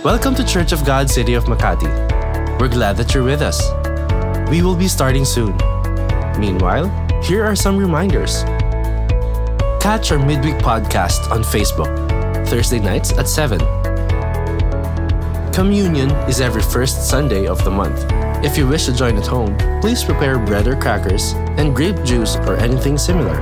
Welcome to Church of God City of Makati. We're glad that you're with us. We will be starting soon. Meanwhile, here are some reminders. Catch our midweek podcast on Facebook, Thursday nights at 7. Communion is every first Sunday of the month. If you wish to join at home, please prepare bread or crackers and grape juice or anything similar.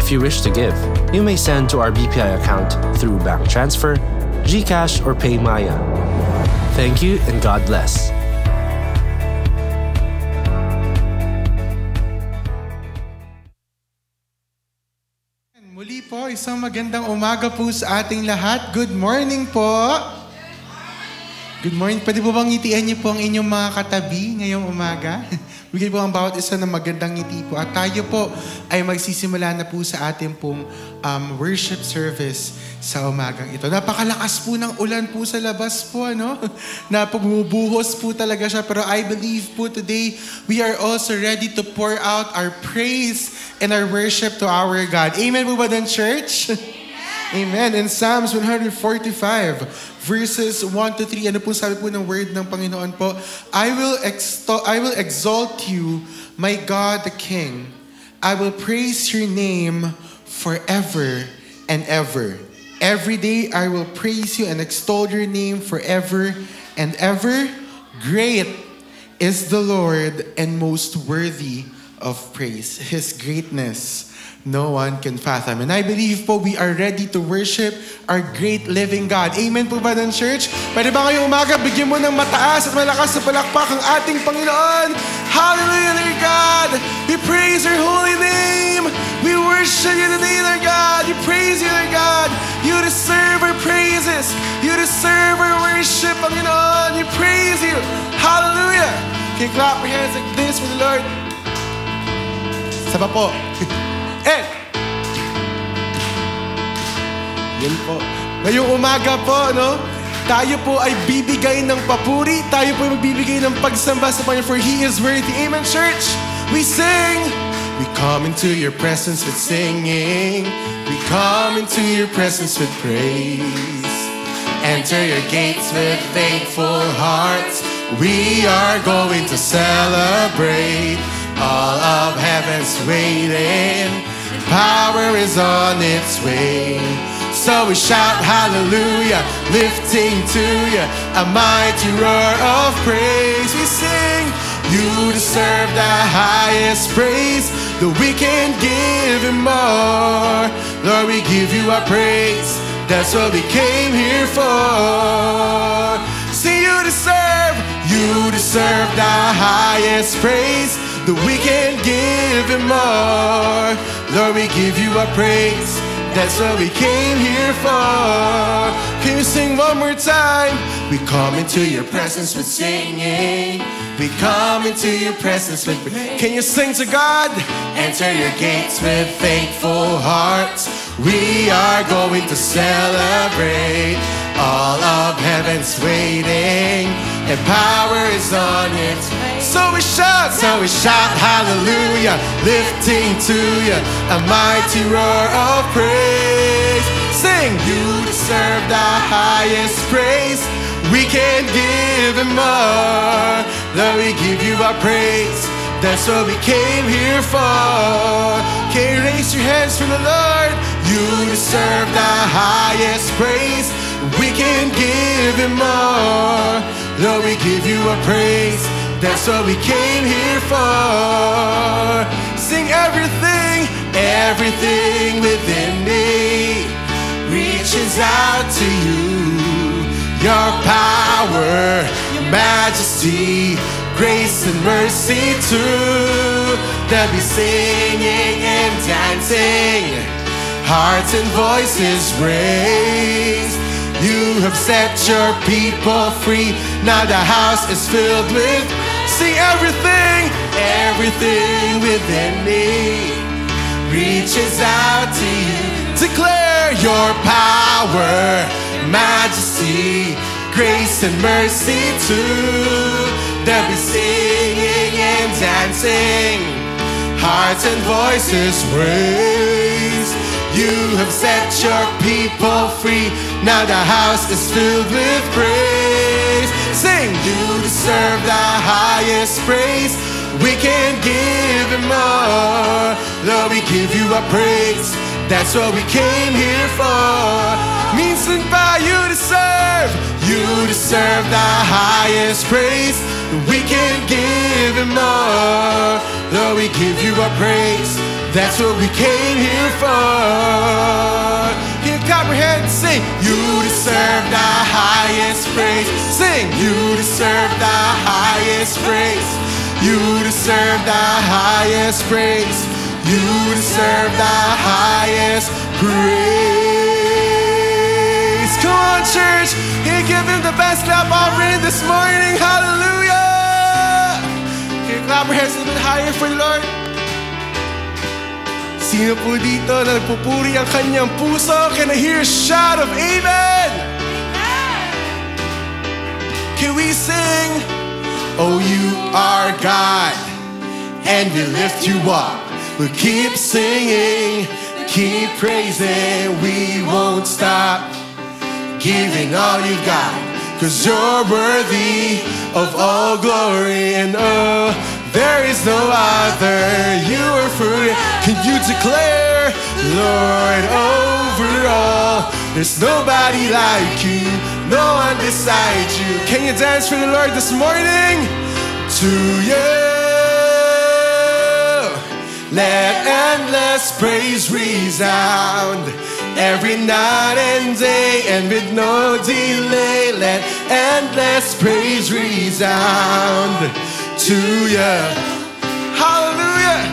If you wish to give, you may send to our BPI account through bank transfer, GCash, or PayMaya. Thank you and God bless. Muli po, isang magandang umaga po sa ating lahat. Good morning po. Good morning. Pwede po bang ngitian niyo po ang inyong mga katabi ngayong umaga? Bigyan po ang bawat isa ng magandang ngiti po. At tayo po ay magsisimula na po sa ating pong worship service sa umagang ito. Napakalakas po ng ulan po sa labas po, ano? Napumubuhos po talaga siya. Pero I believe po today, we are also ready to pour out our praise and our worship to our God. Amen po ba dun, church? Amen. In Psalms 145, verses 1 to 3, ano po sabi po ng word ng Panginoon po? I will exalt you, my God the King. I will praise your name forever and ever. Every day I will praise you and extol your name forever and ever. Great is the Lord and most worthy of praise. His greatness no one can fathom. And I believe po we are ready to worship our great living God. Amen po ba ng church? Pwede ba ngayong umaga bigyan mo ng mataas at malakas na palakpak ang ating Panginoon? Hallelujah, Lord God! We praise your holy name! We worship you today, Lord God! We praise you, Lord God! You deserve our praises! You deserve our worship, Panginoon! We praise you! Hallelujah! Can you clap your hands like this for the Lord? Saba po. And yun po. Ngayong umaga po, no? Tayo po ay bibigay ng papuri. Tayo po ay magbibigay ng pagsamba sa Panginoon, for He is worthy. Amen, church? We sing. We come into your presence with singing. We come into your presence with praise. Enter your gates with thankful hearts. We are going to celebrate. All of heaven's waiting. Power is on its way. So we shout hallelujah, lifting to you a mighty roar of praise. We sing, you deserve the highest praise, that we can give Him more. Lord, we give you our praise. That's what we came here for. See, you deserve the highest praise, that we can give Him more. Lord, we give you our praise. That's what we came here for. Can you sing one more time? We come into your presence with singing. We come into your presence with praise. Can you sing to God? Enter your gates with thankful hearts. We are going to celebrate. All of heaven's waiting, and power is on its way. So we shout hallelujah, lifting to you a mighty roar of praise. Sing, you deserve the highest praise, we can give Him more. Lord, we give you our praise, that's what we came here for. Can you raise your hands for the Lord? You deserve the highest praise, we can give Him more. Lord, we give you our praise, that's what we came here for. Sing everything, everything within me reaches out to you. Your power, your majesty, grace and mercy too. They'll be singing and dancing, hearts and voices raised. You have set your people free. Now the house is filled with. Sing everything, everything within me reaches out to you. Declare your power, majesty, grace and mercy too. They'll be singing and dancing, hearts and voices raised. You have set your people free. Now the house is filled with praise. Sing, you deserve the highest praise. We can't give Him more. Lord, we give You our praise. That's what we came here for. Minsan pa You deserve. You deserve the highest praise. We can't give Him more. Lord, we give You our praise. That's what we came here for. You clap your hands, sing. You deserve the highest praise. Sing. You deserve the highest praise. You deserve the highest praise. You deserve the highest praise. Come on, church. Can you give Him the best clap offering this morning? Hallelujah. Can you clap your hands a little bit higher for the Lord? Sino po dito na nagpupuri ang kanyang puso? Can I hear a shout of amen? Can we sing? Oh, You are God, and we lift You up. We'll keep singing, keep praising. We won't stop giving all You've got, 'cause You're worthy of all glory. And oh, there is no other. You are free. Can you declare, Lord, over all? There's nobody like You, no one beside You. Can you dance for the Lord this morning? To You, let endless praise resound every night and day, and with no delay. Let endless praise resound to You. Hallelujah.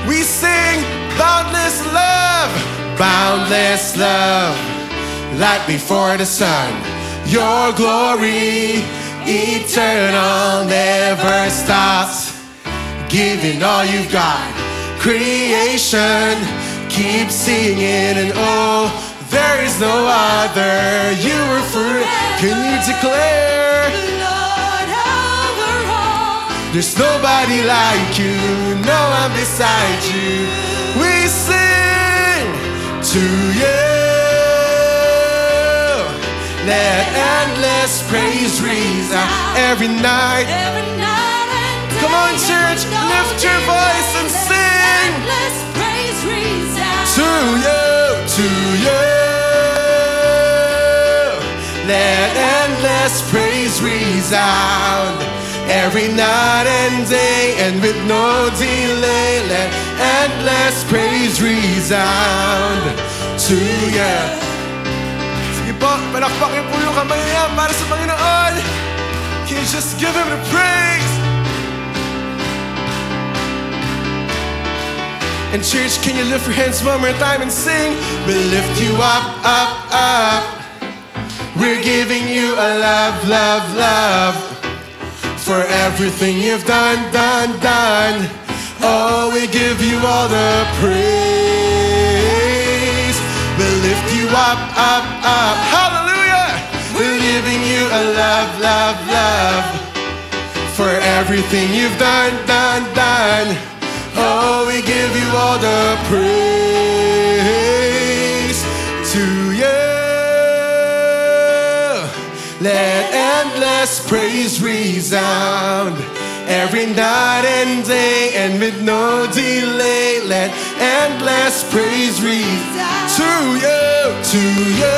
We sing boundless love, boundless love, like before the sun. Your glory eternal never stops, giving all You've got. Creation keeps singing, and oh, there is no other. You are free. Can you declare, Lord, over all? There's nobody like You, no one beside You. We sing to You. Let endless praise resound every night. Come on, church, lift your voice and sing. To You, to You. Let endless praise resound every night and day, and with no delay. Let endless praise resound to You. Po, palakpakin po yung kamay niya para sa Panginoon. Can you just give Him the praise? And church, can you lift your hands one more time and sing? We lift You up, up, up. We're giving You a love, love, love, for everything You've done, done, done. Oh, we give You all the praise. We lift You up, up, up. Hallelujah. We're giving You a love, love, love, for everything You've done, done, done. Oh, we give You all the praise. To You, let endless praise resound every night and day, and with no delay. Let endless praise resound to You, to You.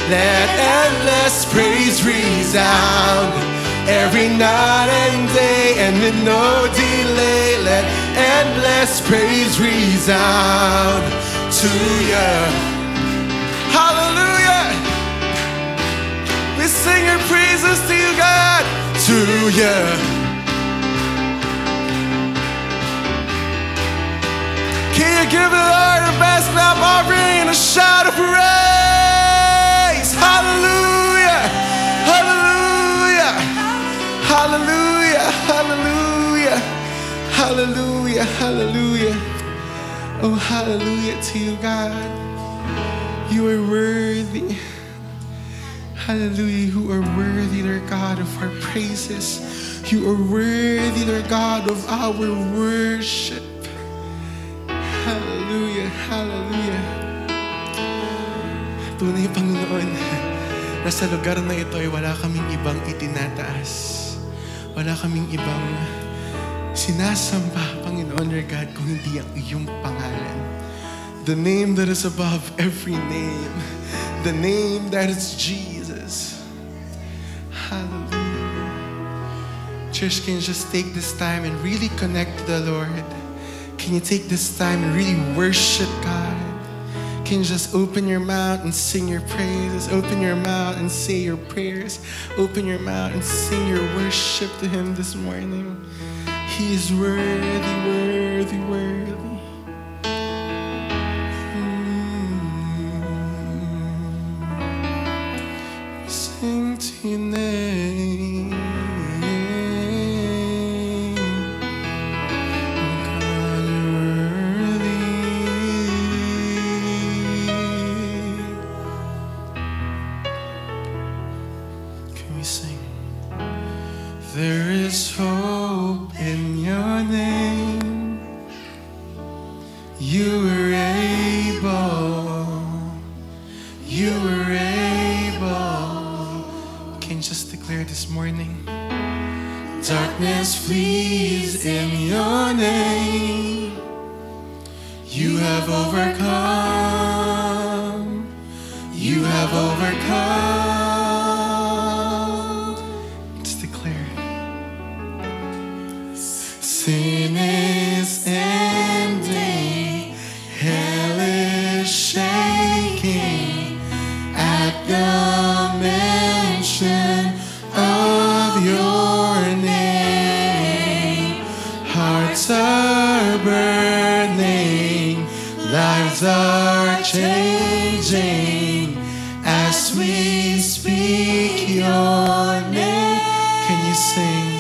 Let endless praise resound every night and day, and with no delay. Let endless praise resound to You. Hallelujah. We sing your praises to You, God. To You. Can you give the Lord the best clap offering and a shout of praise? Hallelujah. Hallelujah. Hallelujah. Hallelujah. Hallelujah. Hallelujah. Oh, hallelujah to You, God. You are worthy. Hallelujah. You are worthy, Lord God, of our praises. You are worthy, Lord God, of our worship. Tunay, Panginoon, na sa lugar na ito ay wala kaming ibang itinataas. Wala kaming ibang sinasamba, Panginoon, your God, kung hindi ang iyong pangalan. The name that is above every name. The name that is Jesus. Hallelujah. Church, can you just take this time and really connect to the Lord? Can you take this time and really worship God? Can you just open your mouth and sing your praises? Open your mouth and say your prayers. Open your mouth and sing your worship to Him this morning. He is worthy, worthy, worthy. Sing to your name. There is hope in your name. You were able. You were able. Can you just declare this morning? Darkness flees in your name. You have overcome. You have overcome. Sin is ending, hell is shaking at the mention of your name. Hearts are burning, lives are changing as we speak your name. Can you sing?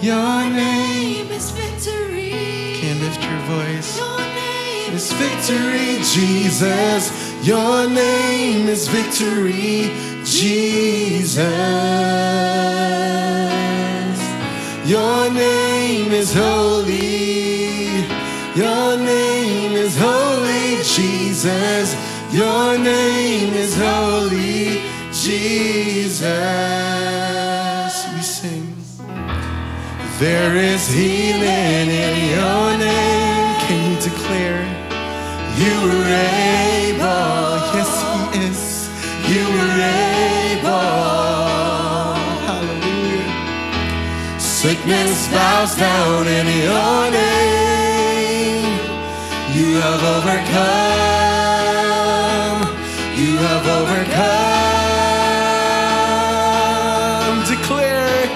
Your name is victory. Can you lift your voice? Your name is victory, Jesus. Your name is victory, Jesus. Your name is holy. Your name is holy, Jesus. Your name is holy, Jesus. We sing. There is healing in your name. Can you declare? You were able. Yes, He is. You were able. Hallelujah. Sickness bows down in your name. You have overcome. You have overcome. Declare.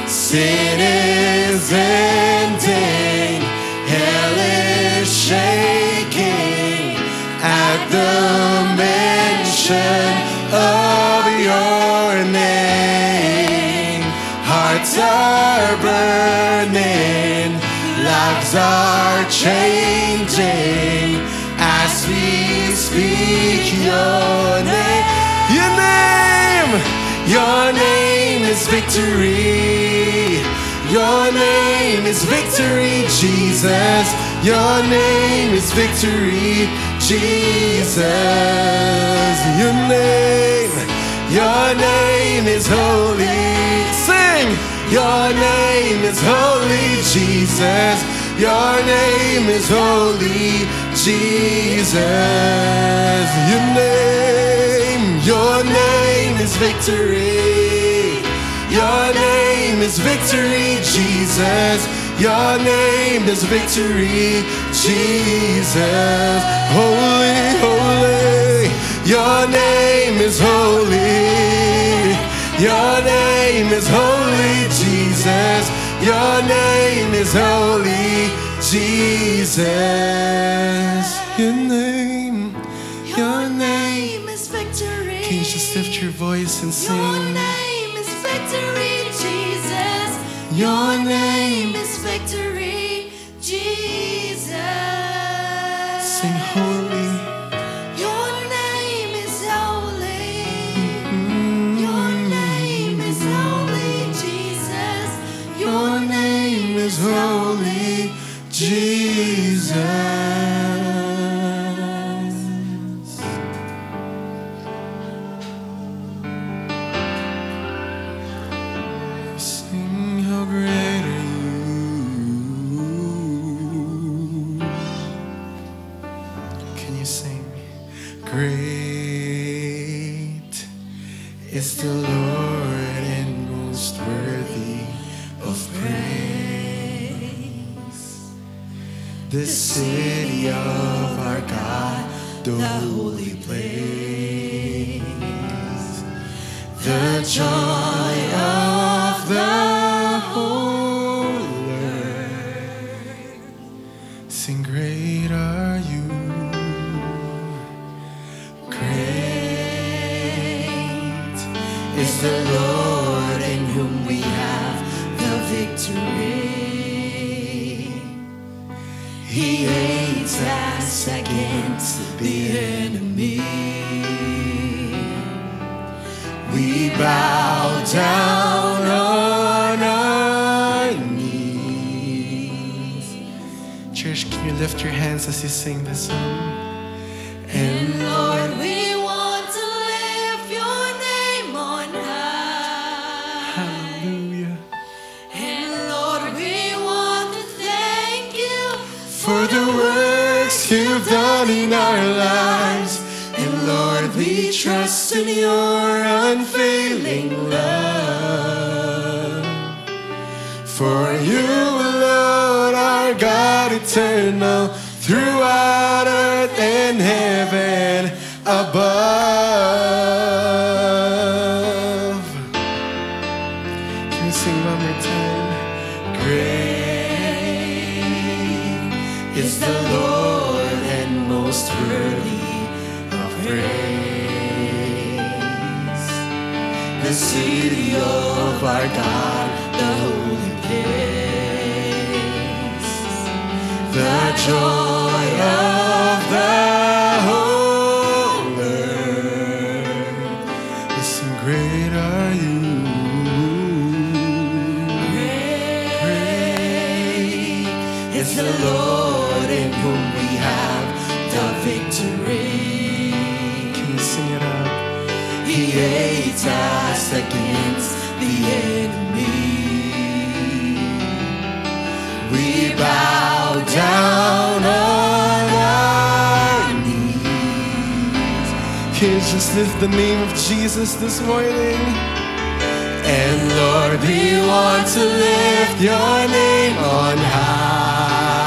Sin is ending, hell is shaking at the mention of your name. Hearts are burning, lives are changing as we speak your name. Your name is victory. Your name is victory, Jesus. Your name is victory, Jesus. Your name is holy. Sing. Your name is holy, Jesus. Your name is holy, Jesus. Your name is victory. Your name is victory, Jesus. Your name is victory, Jesus. Holy, holy. Your name is holy. Your name is holy, Jesus. Your name is holy, Jesus. Your name is victory. Can you just lift your voice and sing? Your name is victory, Jesus. Your name is victory, Jesus. Sing holy. Your name is holy. Your name is holy, Jesus. Your name is holy, Jesus. Can you sing? Great is the Lord and most worthy of praise. The city of our God, the holy place. The joy of the whole earth. Sing, great are you. Great is the Lord in whom we have the victory. He hates us against the enemy. We bow down on our knees. Church, can you lift your hands as you sing this song? And Lord, we want to lift your name on high. Hallelujah. And Lord, we want to thank you For the works you've done in our lives. And Lord, we trust in your unfailing love. For you alone are God eternal, throughout earth and heaven above. Can we sing one more time? Great is the Lord and most worthy of praise. The city of our God, the holy place. The joy of the whole earth. Listen, great are you. Great is the Lord in whom we have the victory. Can you sing it out? He hates us against the enemy. We bow down on our knees. Can you just lift the name of Jesus this morning? And Lord, we want to lift your name on high.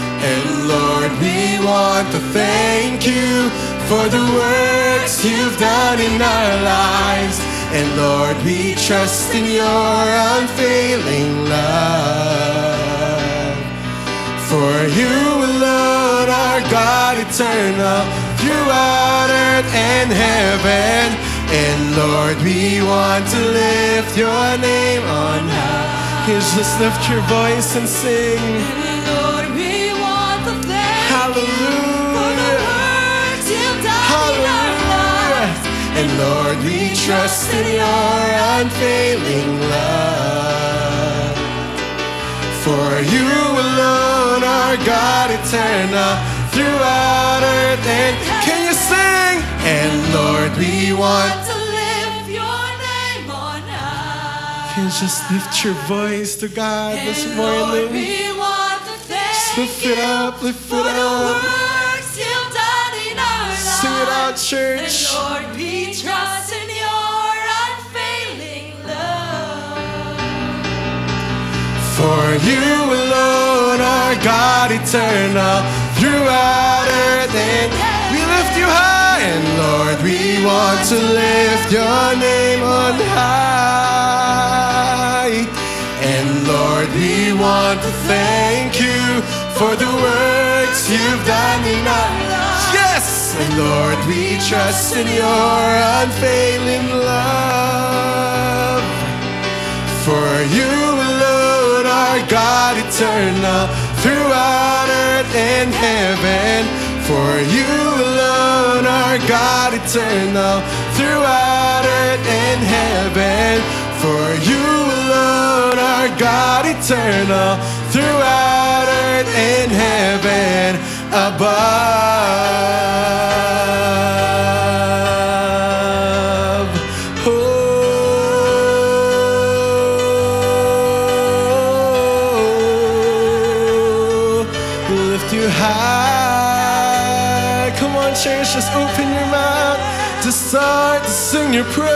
And Lord, we want to thank you for the works you've done in our lives. And Lord, we trust in your unfailing love. For you alone are God eternal, throughout earth and heaven. And Lord, we want to lift your name on high. Can you just lift your voice and sing? And Lord, we want to thank Hallelujah. for the works you've done in our lives. And Lord, we trust in your unfailing love. For you alone are God eternal, throughout earth and can you sing? And Lord, we want. To lift your name on high. Can you just lift your voice to God this And Lord, morning? we want to thank Lift you it up, lift for it the up. works you've done in our lives. Sing it out, And church. Lord, we trust in your unfailing love. For you alone are God eternal, throughout earth and we lift you high. And Lord, we want to lift your name on high. And Lord, we want to thank you for the works you've done in our lives. Yes! And Lord, we trust in your unfailing love. For you alone are God eternal, throughout earth and heaven. For you alone are God eternal, throughout earth and heaven. For you alone are God eternal, throughout earth and heaven above. Oh, we lift you high. Come on, church, just open your mouth to start to sing your praise.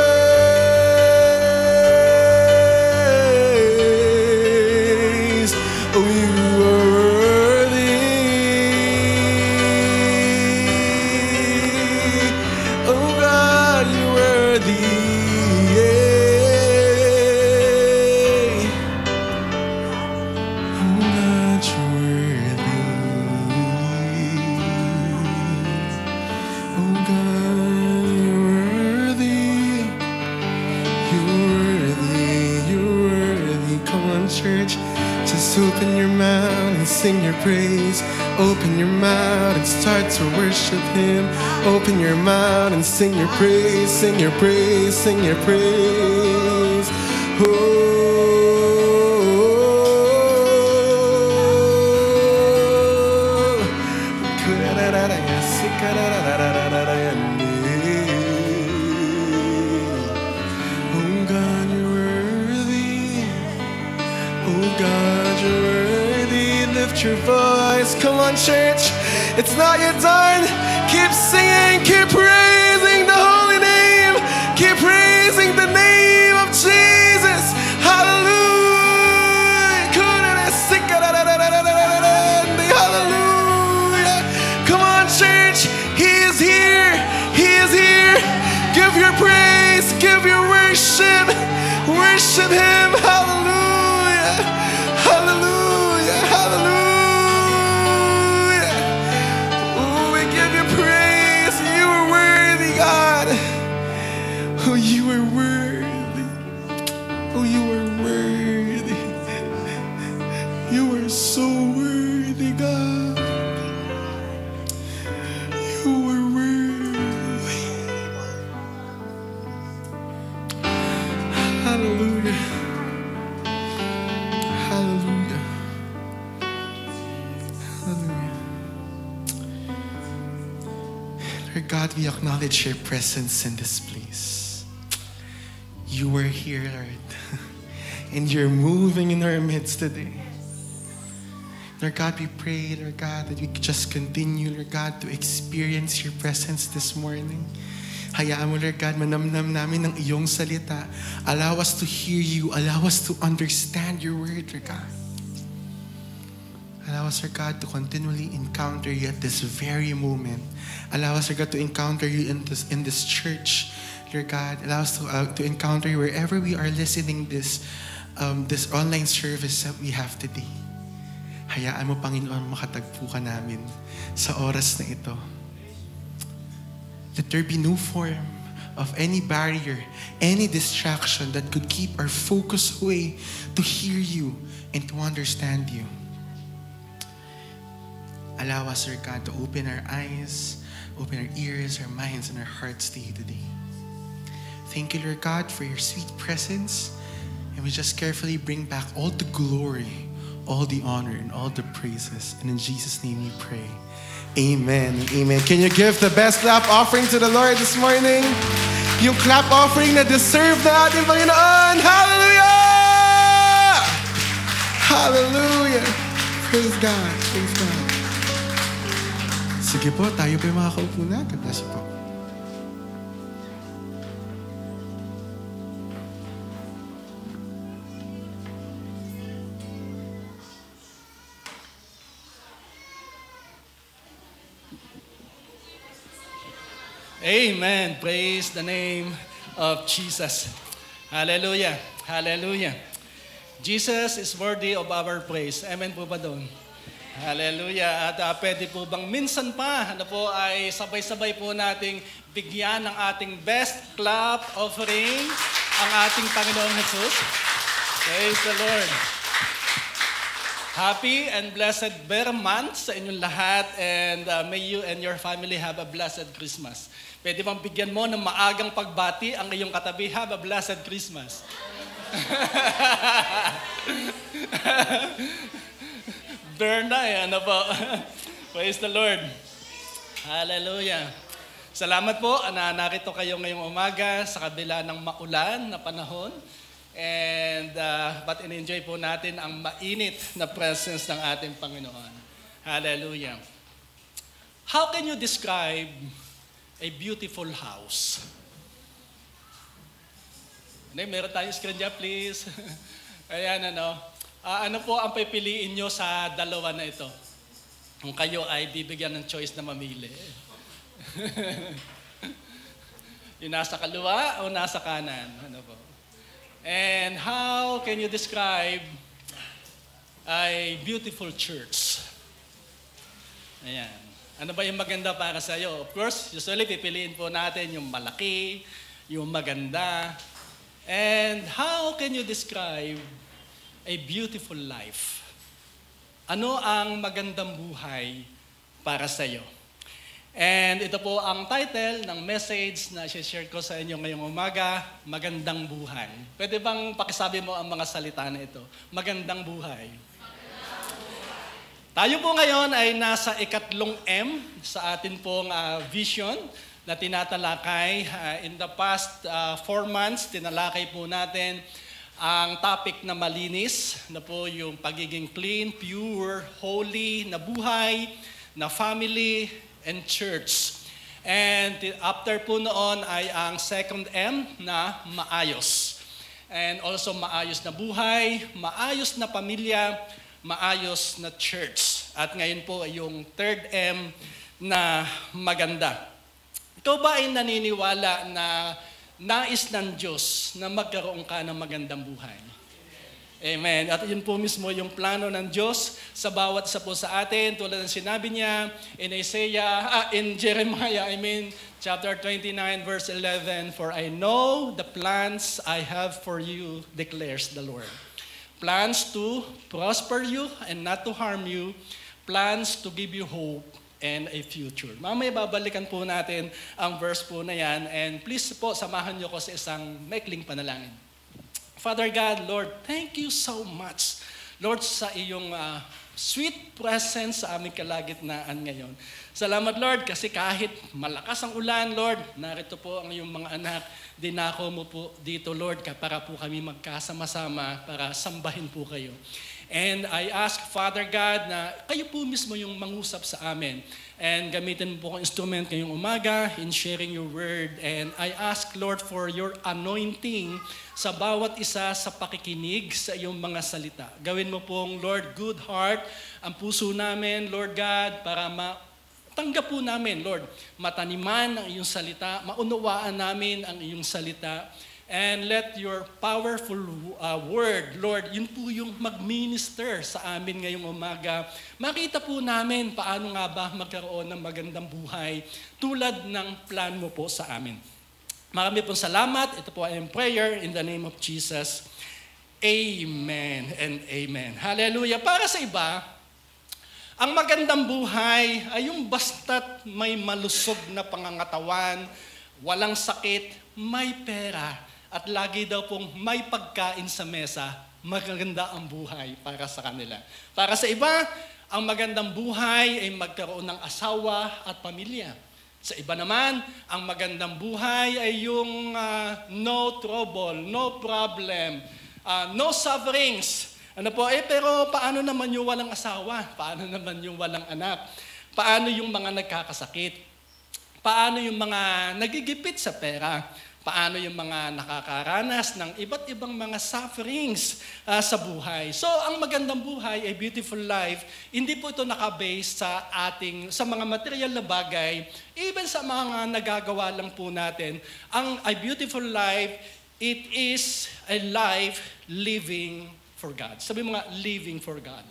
Oh, you are worthy. Oh, God, you're worthy. Oh, God, you're worthy. Oh, God, you're worthy. You're worthy. You're worthy. Come on, church. Just open your mouth and sing your praise. Open your mouth and start to worship Him. Open your mouth and sing your praise. Sing your praise. Sing your praise. Oh God, you're worthy. Oh God, you're worthy. Lift your voice. Come on, church. It's not yet done. Keep singing. Keep praising the holy name. Keep praising the name of Jesus. Hallelujah. Hallelujah. Come on, church. He is here. He is here. Give your praise. Give your worship. Worship Him. Hallelujah. Hallelujah. Hallelujah. Oh, we give you praise. You are worthy, God. Oh, you are worthy. Oh, you are worthy. You are so worthy, God. You are worthy. Hallelujah. Hallelujah. Hallelujah. Lord God, we acknowledge your presence in this place. You are here, Lord. And you're moving in our midst today. Lord God, we pray, Lord God, that we just continue, Lord God, to experience your presence this morning. Hayaan mo, Lord God, manamnam namin ng iyong salita. Allow us to hear you. Allow us to understand your word, Lord God. Allow us, Lord God, to continually encounter you at this very moment. Allow us, Lord God, to encounter you in this church, Lord God. Allow us to encounter you wherever we are listening this online service that we have today. Hayaan mo, Panginoon, makatagpo ka namin sa oras na ito. Let there be no form of any barrier, any distraction that could keep our focus away to hear you and to understand you. Allow us, Lord God, to open our eyes, open our ears, our minds, and our hearts to you today. Thank you, Lord God, for your sweet presence. And we just carefully bring back all the glory, all the honor, and all the praises. And in Jesus' name we pray. Amen. Amen. Can you give the best clap offering to the Lord this morning? Yung clap offering na deserve natin, Panginoon. Hallelujah! Hallelujah! Praise God. Praise God. Sige po, tayo po yung makakaupo na. God bless you po. Amen. Praise the name of Jesus. Hallelujah. Hallelujah. Jesus is worthy of our praise. Amen po ba doon? Hallelujah. At pwede po bang minsan pa ay sabay-sabay po nating bigyan ng ating best clap offering ang ating Panginoong Jesus. Praise the Lord. Happy and blessed bear month sa inyong lahat, and may you and your family have a blessed Christmas. Pwede bang bigyan mo ng maagang pagbati ang iyong katabi, have a blessed Christmas. Bear na ano po. Praise the Lord. Hallelujah. Salamat po na narito kayo ngayong umaga sa kabila ng maulan na panahon. And but in-enjoy po natin ang mainit na presence ng ating Panginoon. Hallelujah. How can you describe a beautiful house? Meron tayong screen dyan, please. Ayan, ano po ang pipiliin nyo sa dalawa na ito? Kung kayo ay bibigyan ng choice na mamili. Yung nasa kaliwa o nasa kanan? Ano po? And how can you describe a beautiful church? Ayan. Ano ba yung maganda para sa iyo? Of course, usually pipiliin po natin yung malaki, yung maganda. And how can you describe a beautiful life? Ano ang magandang buhay para sa iyo? And ito po ang title ng message na i-share ko sa inyo ngayong umaga, Magandang Buhay. Pwede bang pakisabi mo ang mga salita na ito? Magandang buhay. Tayo po ngayon ay nasa ikatlong M sa atin pong vision na tinatalakay. In the past 4 months, tinalakay po natin ang topic na malinis, na po yung pagiging clean, pure, holy na buhay, na family, and church. And after po noon ay ang second M na maayos. And also maayos na buhay, maayos na pamilya, maayos na church. At ngayon po ay yung third M na maganda. Ikaw ba ay naniniwala na nais ng Diyos na magkaroon ka ng magandang buhay? Amen. At yun po mismo yung plano ng Diyos sa bawat isa po sa atin. Tulad ng sinabi niya in Jeremiah, chapter 29, verse 11, "For I know the plans I have for you, declares the Lord. Plans to prosper you and not to harm you, plans to give you hope and a future." Mamaya babalikan po natin ang verse po na yan. And please po, samahan niyo ko sa isang maikling panalangin. Father God, Lord, thank you so much, Lord, sa iyong sweet presence sa aming kalagitnaan ngayon. Salamat, Lord, kasi kahit malakas ang ulan, Lord, narito po ang iyong mga anak. Dinako mo po dito, Lord, para po kami magkasama-sama para sambahin po kayo. And I ask, Father God, na kayo po mismo yung mangusap sa amin. And gamitin mo po kong instrument ngayong umaga in sharing your word. And I ask, Lord, for your anointing sa bawat isa sa pakikinig sa iyong mga salita. Gawin mo pong, Lord, good heart ang puso namin, Lord God, para tanggap po namin, Lord, mataniman ang iyong salita, maunawaan namin ang iyong salita. And let your powerful word, Lord, yun po yung mag-minister sa amin ngayong umaga. Makita po namin paano nga ba magkaroon ng magandang buhay tulad ng plan mo po sa amin. Marami pong salamat. Ito po ay prayer in the name of Jesus. Amen and amen. Hallelujah. Para sa iba, ang magandang buhay ay yung basta't may malusog na pangangatawan, walang sakit, may pera, at lagi daw pong may pagkain sa mesa, maganda ang buhay para sa kanila. Para sa iba, ang magandang buhay ay magkaroon ng asawa at pamilya. Sa iba naman, ang magandang buhay ay yung no trouble, no problem, no sufferings. Pero paano naman yung walang asawa? Paano naman yung walang anak? Paano yung mga nagkakasakit? Paano yung mga nagigipit sa pera? Paano yung mga nakakaranas ng iba't ibang mga sufferings sa buhay? So, ang magandang buhay, a beautiful life, hindi po ito nakabase sa mga material na bagay, even sa mga nagagawa lang po natin. A beautiful life, it is a life living for God. Sabi mo nga, living for God.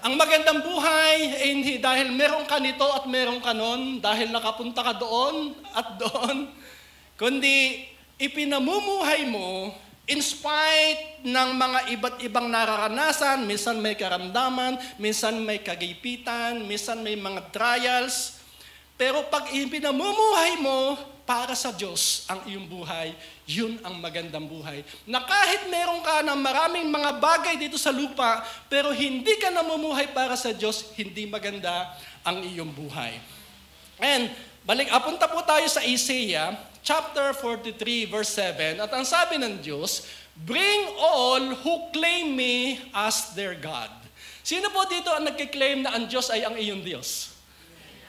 Ang magandang buhay, hindi dahil meron ka nito at meron ka nun, dahil nakapunta ka doon at doon, kundi ipinamumuhay mo in spite ng mga iba't ibang nararanasan. Minsan may karamdaman, minsan may kagipitan, minsan may mga trials. Pero pag ipinamumuhay mo para sa Diyos ang iyong buhay, yun ang magandang buhay. Na kahit meron ka ng maraming mga bagay dito sa lupa, pero hindi ka namumuhay para sa Diyos, hindi maganda ang iyong buhay. And punta po tayo sa Isaiah, chapter 43, verse 7. At ang sabi ng Diyos, "Bring all who claim me as their God." Sino po dito ang nagkiklaim na ang Diyos ay ang iyong Diyos?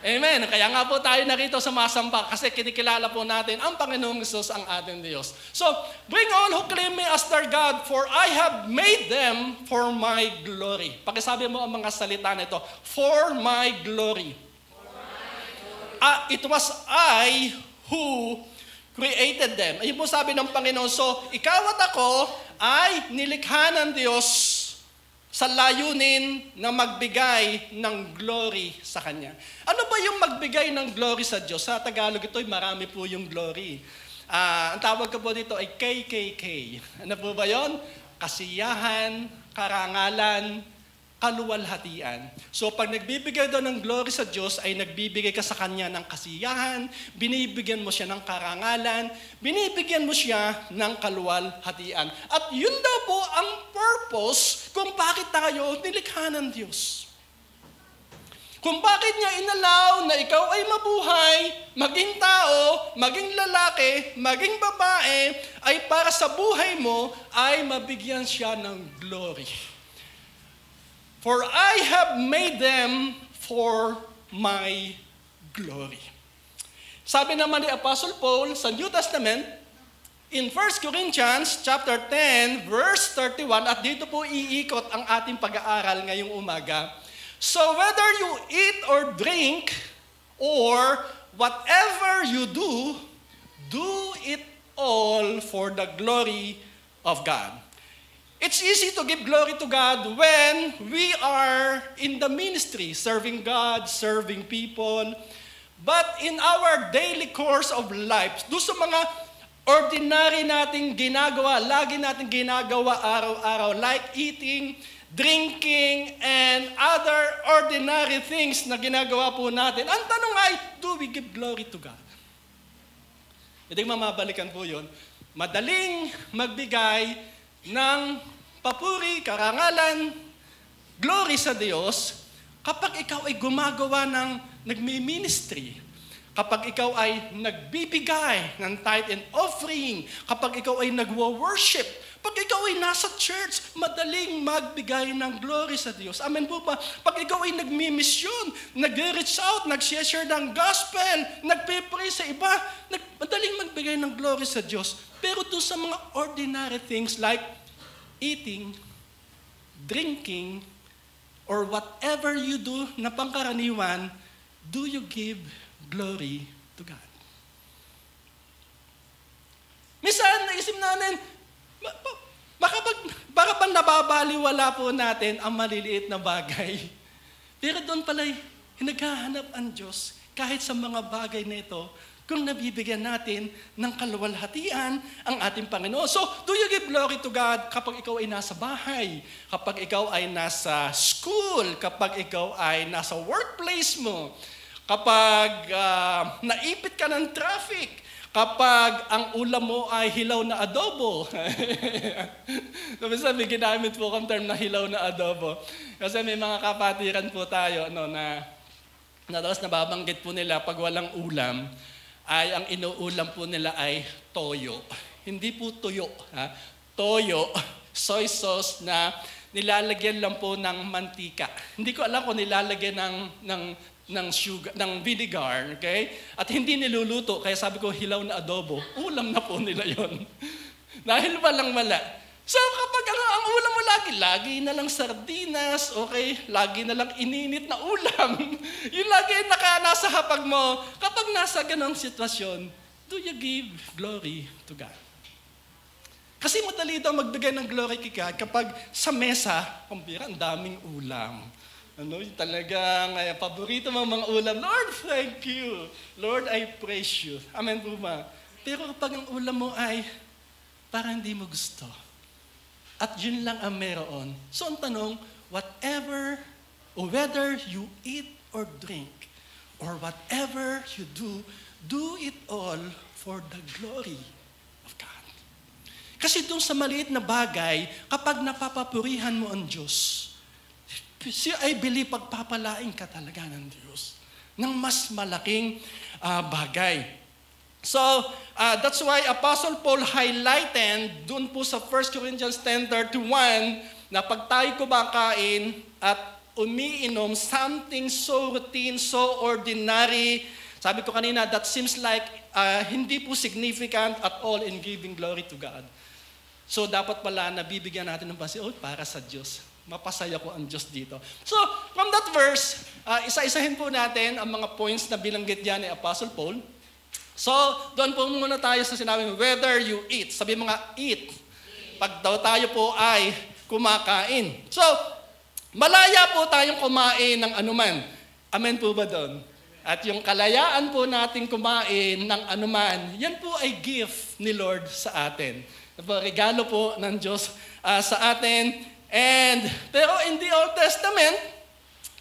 Amen. Kaya nga po tayo narito sa Masamba kasi kinikilala po natin ang Panginoong Hesus ang ating Diyos. So, bring all who claim me as their God, for I have made them for my glory. Pakisabi mo ang mga salita nito, for my glory. It was I who created them. Ayun po sabi ng Panginoon. So, ikaw at ako ay nilikha ng Diyos sa layunin na magbigay ng glory sa Kanya. Ano ba yung magbigay ng glory sa Diyos? Sa Tagalog ito, marami po yung glory. Ang tawag ko po dito ay KKK. Ano po ba yun? Kasiyahan, karangalan, kaluwalhatian. So pag nagbibigay daw ng glory sa Diyos, ay nagbibigay ka sa Kanya ng kasiyahan, binibigyan mo siya ng karangalan, binibigyan mo siya ng kaluwalhatian. At yun daw po ang purpose kung bakit tayo nilikha ng Diyos. Kung bakit niya inalaw na ikaw ay mabuhay, maging tao, maging lalaki, maging babae, ay para sa buhay mo ay mabigyan siya ng glory. For I have made them for my glory. Sabi naman ni Apostle Paul sa New Testament, in 1 Corinthians chapter 10, verse 31, at dito po iikot ang ating pag-aaral ngayong umaga. So whether you eat or drink, or whatever you do, do it all for the glory of God. It's easy to give glory to God when we are in the ministry, serving God, serving people. But in our daily course of life, doon sa mga ordinary nating ginagawa, lagi nating ginagawa araw-araw, like eating, drinking, and other ordinary things na ginagawa po natin, ang tanong ay, do we give glory to God? Hindi mamabalikan po yun. Madaling magbigay ng papuri, karangalan, glory sa Diyos kapag ikaw ay gumagawa ng nagmi-ministry, kapag ikaw ay nagbibigay ng tithe and offering, kapag ikaw ay nagwo-worship, pag ikaw ay nasa church, madaling magbigay ng glory sa Diyos. Amen po ba? Pag ikaw ay nagmi-misyon, nag-reach out, nag-share ng gospel, nagpe-pray sa iba, madaling magbigay ng glory sa Diyos. Pero doon sa mga ordinary things like eating, drinking, or whatever you do na pangkaraniwan, do you give glory to God? Minsan, naisip natin, baka pa nababaliwala po natin ang maliliit na bagay. Pero doon pala, naghahanap ang Diyos kahit sa mga bagay na ito, kung nabibigyan natin ng kaluwalhatian ang ating Panginoon. So, do you give glory to God kapag ikaw ay nasa bahay, kapag ikaw ay nasa school, kapag ikaw ay nasa workplace mo, kapag naipit ka ng traffic, kapag ang ulam mo ay hilaw na adobo. Sabi, ginamit po kong term na hilaw na adobo. Kasi may mga kapatiran po tayo na tapos nababanggit po nila pag walang ulam, ay ang inuulam po nila ay toyo. Hindi po tuyo. Toyo, soy sauce na nilalagyan lang po ng mantika. Hindi ko alam kung nilalagyan ng sugar, ng vinegar, okay? At hindi niluluto, kaya sabi ko hilaw na adobo. Ulam na po nila yon. Dahil walang mala. So kapag ang ulam mo lagi na lang sardinas, okay? Lagi na lang ininit na ulam. Yung lagi nasa hapag mo. Kapag nasa ganong sitwasyon, do you give glory to God? Kasi madali daw magbigay ng glory kay God kapag sa mesa, kumpira, ang daming ulam. Talagang paborito mo mga ulam. Lord, thank you. Lord, I praise you. Amen po ba? Pero kapag ang ulam mo ay parang hindi mo gusto, at yun lang ang meron. So ang tanong, whatever, or whether you eat or drink, or whatever you do it all for the glory of God. Kasi doon sa maliit na bagay, kapag napapapurihan mo ang Diyos, I believe pagpapalain ka talaga ng Diyos ng mas malaking bagay. So, that's why Apostle Paul highlighted doon po sa 1 Corinthians 10:31 na pag tayo kumakain at umiinom something so routine, so ordinary. Sabi ko kanina, that seems like hindi po significant at all in giving glory to God. So dapat pala na bibigyan natin ng pansin, para sa Diyos. Mapasaya ko ang Diyos dito. So from that verse, isa-isahin po natin ang mga points na binanggit diyan ni Apostle Paul. So doon po muna tayo sa sinabi, whether you eat. Sabi mga eat. Pag daw tayo po ay kumakain. So, malaya po tayong kumain ng anuman. Amen po ba doon? At yung kalayaan po nating kumain ng anuman, yan po ay gift ni Lord sa atin. Regalo po ng Diyos sa atin. Pero in the Old Testament,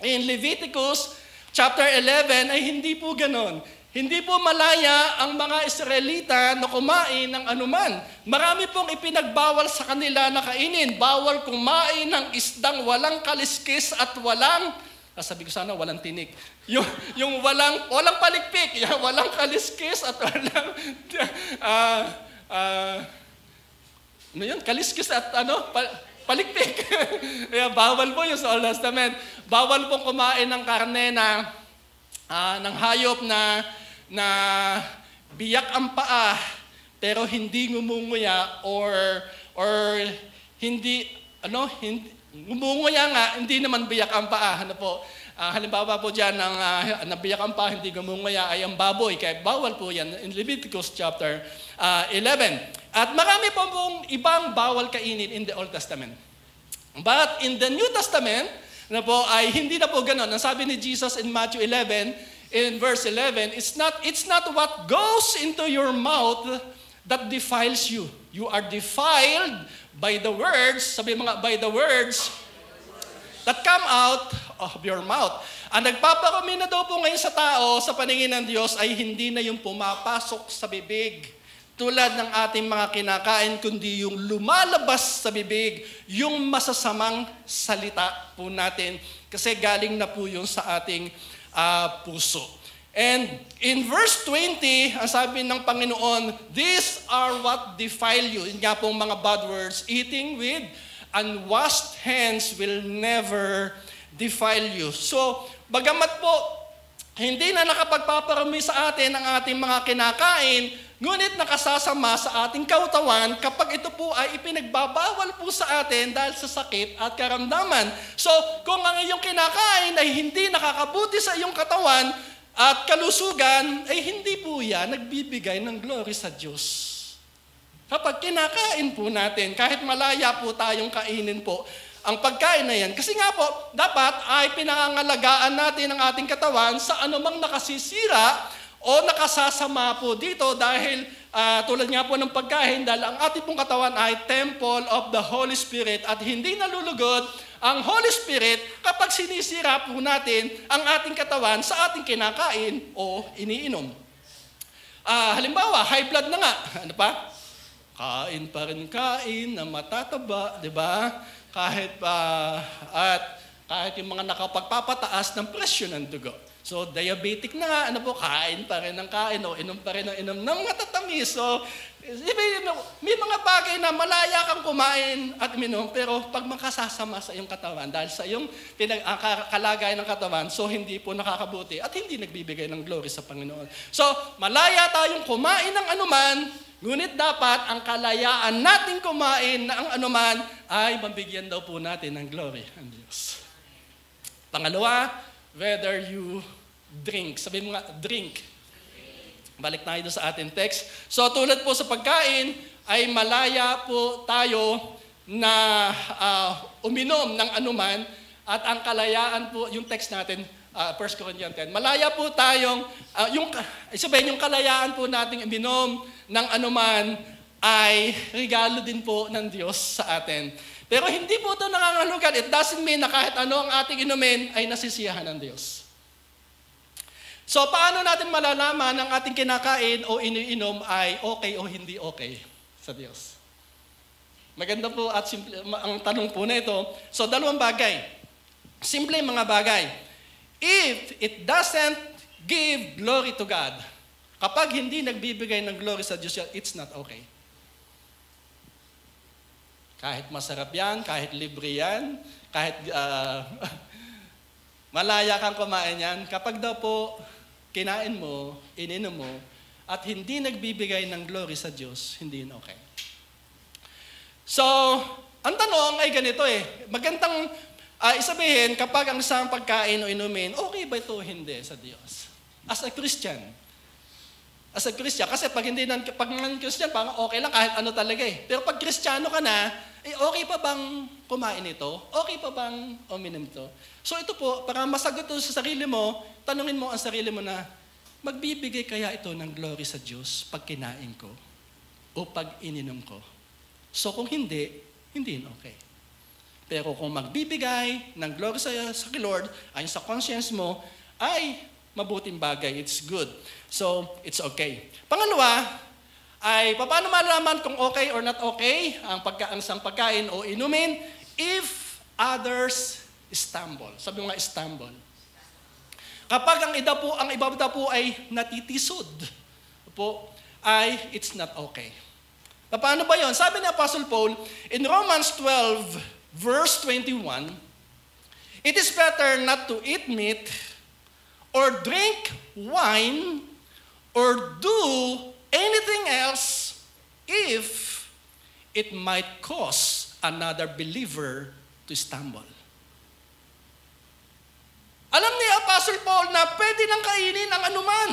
in Leviticus chapter 11, ay hindi po ganon. Hindi po malaya ang mga Israelita na kumain ng anuman. Marami pong ipinagbawal sa kanila na kainin. Bawal kumain ng isdang walang kaliskis at walang, sabi ko sana walang tinik. Yung walang palikpik, walang kaliskis at walang, kaliskis at palikpik. Bawal po yung sa Old Testament. Bawal pong kumain ng karne ng hayop na biyak ang paa pero hindi ngumunguya or hindi ngumunguya nga, hindi naman biyak ang paa. Halimbawa po diyan ng biyak ang paa, hindi ngumunguya ay ang baboy. Kaya bawal po yan in Leviticus chapter 11. At marami po pong ibang bawal kainin in the Old Testament. But in the New Testament, ay hindi na po ganoon. Ang sabi ni Jesus in Matthew 11, in verse 11, it's not what goes into your mouth that defiles you. You are defiled by the words, by the words that come out of your mouth. Ang nagpaparumi na daw po ngayon sa tao sa paningin ng Diyos ay hindi na yung pumapasok sa bibig tulad ng ating mga kinakain, kundi yung lumalabas sa bibig, yung masasamang salita po natin. Kasi galing na po yun sa ating puso. And in verse 20, ang sabi ng Panginoon, these are what defile you. Yun nga pong mga bad words, eating with unwashed hands will never defile you. So, bagamat po, hindi na nakapagpaparami sa atin ang ating mga kinakain, ngunit nakasasama sa ating kautawan kapag ito po ay ipinagbabawal po sa atin dahil sa sakit at karamdaman. So, kung ang iyong kinakain ay hindi nakakabuti sa iyong katawan at kalusugan, ay hindi po yan nagbibigay ng glory sa Diyos. Kapag kinakain po natin, kahit malaya po tayong kainin po, ang pagkain na yan. Kasi nga po, dapat ay pinangangalagaan natin ang ating katawan sa anumang nakasisira o nakasasama po dito dahil tulad nga po ng pagkain, dahil ang ating pong katawan ay temple of the Holy Spirit at hindi nalulugod ang Holy Spirit kapag sinisira po natin ang ating katawan sa ating kinakain o iniinom. Halimbawa, high blood na nga. Ano pa? Kain pa rin kain na matataba, di ba? Kahit yung mga nakapagpapataas ng presyo ng dugo. So, diabetic na nga, kain pa rin ng kain o inom pa rin ng inom ng matatamis. So, may mga bagay na malaya kang kumain at minom, pero pag makasasama sa iyong katawan, dahil sa iyong kalagayan ng katawan, so hindi po nakakabuti at hindi nagbibigay ng glory sa Panginoon. So, malaya tayong kumain ng anuman, ngunit dapat ang kalayaan nating kumain na ang anuman ay mabigyan daw po natin ng glory ang Diyos. Pangalawa, whether you drink. Sabi mo nga, drink. Balik tayo sa ating text. So tulad po sa pagkain, ay malaya po tayo na uminom ng anuman at ang kalayaan po, yung text natin, 1 Corinthians 10, malaya po tayong, yung kalayaan po nating uminom ng anuman ay regalo din po ng Diyos sa atin. Pero hindi po ito nangangahulugan. It doesn't mean na kahit ano ang ating inumin ay nasisiyahan ng Diyos. So, paano natin malalaman ang ating kinakain o iniinom ay okay o hindi okay sa Diyos? Maganda po at simple ang tanong po na ito. So, dalawang bagay. Simple mga bagay. If it doesn't give glory to God, kapag hindi nagbibigay ng glory sa Diyos, it's not okay. Kahit masarap yan, kahit libre yan, kahit Malaya kang kumain yan. Kapag daw po kinain mo, ininom mo, at hindi nagbibigay ng glory sa Diyos, hindi yun okay. So, ang tanong ay ganito Magandang isabihin kapag ang isang pagkain o inumin, okay ba ito o hindi sa Diyos? As a Christian. As a Christian. Kasi pag non-Christian, parang okay lang kahit ano talaga Pero pag Kristiyano ka na, okay pa bang kumain ito? Okay pa bang uminom ito? So ito po, para masagot ito sa sarili mo, tanungin mo ang sarili mo na, magbibigay kaya ito ng glory sa Diyos pag kinain ko o pag ininom ko? So kung hindi, hindi okay. Pero kung magbibigay ng glory sa Lord, ayon sa conscience mo, ay mabuting bagay, it's good. So, it's okay. Pangalawa, ay paano malaman kung okay or not okay ang isang pagkain o inumin if others stumble. Sabi mo nga, stumble. Kapag ang iba po ay natitisod, ay it's not okay. Paano ba yon? Sabi ni Apostle Paul, in Romans 12, verse 21, it is better not to eat meat or drink wine or do anything else if it might cause another believer to stumble. Alam ni Apostle Paul na pwede nang kainin ang anuman.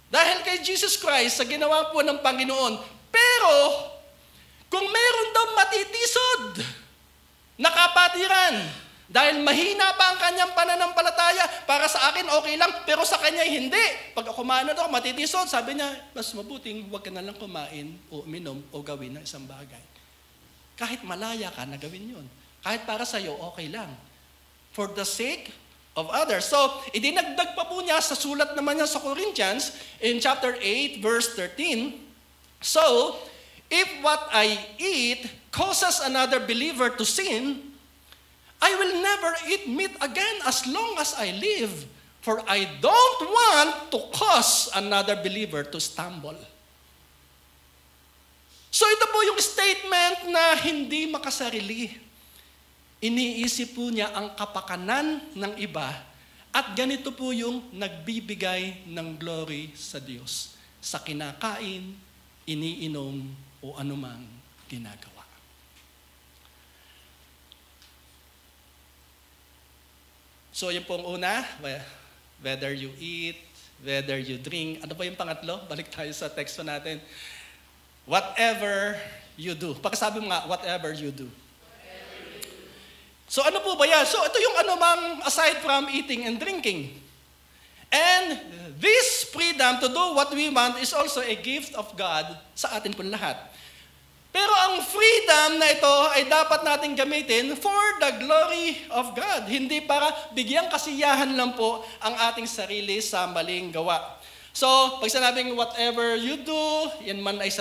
Dahil kay Jesus Christ sa ginawa po ng Panginoon. Pero, kung meron daw matitisod na kapatiran, dahil mahina pa ang kanyang pananampalataya, para sa akin okay lang, pero sa kanya hindi. Pag kumain na daw, matitisod, sabi niya, mas mabuting huwag ka na lang kumain o uminom o gawin ng isang bagay. Kahit malaya ka na gawin yun. Kahit para sa'yo, okay lang. For the sake of others. So, idinagdag pa po niya sa sulat naman niya sa Corinthians in chapter 8, verse 13. So, if what I eat causes another believer to sin, I will never eat meat again as long as I live, for I don't want to cause another believer to stumble. So ito po yung statement na hindi makasarili. Iniisip po niya ang kapakanan ng iba at ganito po yung nagbibigay ng glory sa Diyos sa kinakain, iniinom o anumang ginagawa. So yung pong una, whether you eat, whether you drink. Ano pa yung pangatlo? Balik tayo sa teksto natin. Whatever you do. Pagkasabi mo nga, whatever you do. So ano po ba yan? So ito yung anumang aside from eating and drinking. And this freedom to do what we want is also a gift of God sa atin po lahat. Pero ang freedom na ito ay dapat natin gamitin for the glory of God. Hindi para bigyang kasiyahan lang po ang ating sarili sa maling gawa. So, pag sinabing whatever you do, yan man ay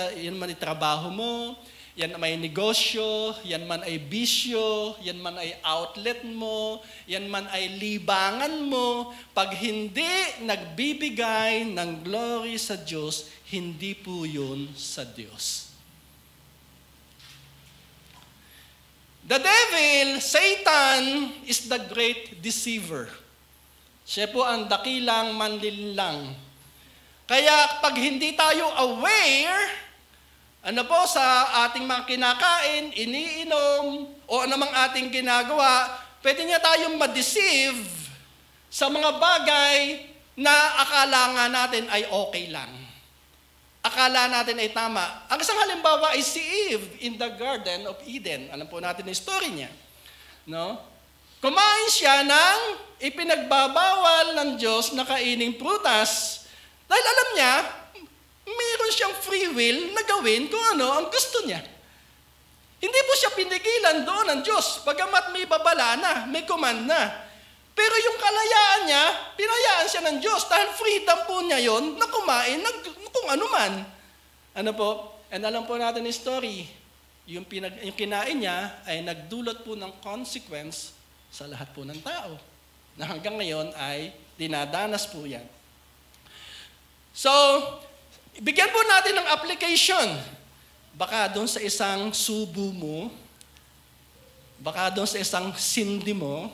trabaho mo, yan may negosyo, yan man ay bisyo, yan man ay outlet mo, yan man ay libangan mo, pag hindi nagbibigay ng glory sa Diyos, hindi po yun sa Diyos. The devil, Satan, is the great deceiver. Siya po ang dakilang manlinlang. Kaya pag hindi tayo aware, sa ating mga kinakain, iniinom, o anumang ating ginagawa, pwede niya tayong ma-deceive sa mga bagay na akala nga natin ay okay lang. Akala natin ay tama. Ang isang halimbawa ay si Eve in the Garden of Eden. Alam po natin yung story niya. No? Kumain siya ng ipinagbabawal ng Diyos na kaining prutas dahil alam niya, mayroon siyang free will na gawin kung ano ang gusto niya. Hindi po siya pinigilan doon ng Diyos. Bagamat may babala na, may command na. Pero yung kalayaan niya, pinayaan siya ng Diyos dahil freedom po niya yon na kumain kung ano man. And alam po natin yung story, yung kinain niya ay nagdulot po ng consequence sa lahat po ng tao. Na hanggang ngayon ay dinadanas po yan. So, bigyan po natin ng application. Baka doon sa isang subo mo, baka doon sa isang sindi mo,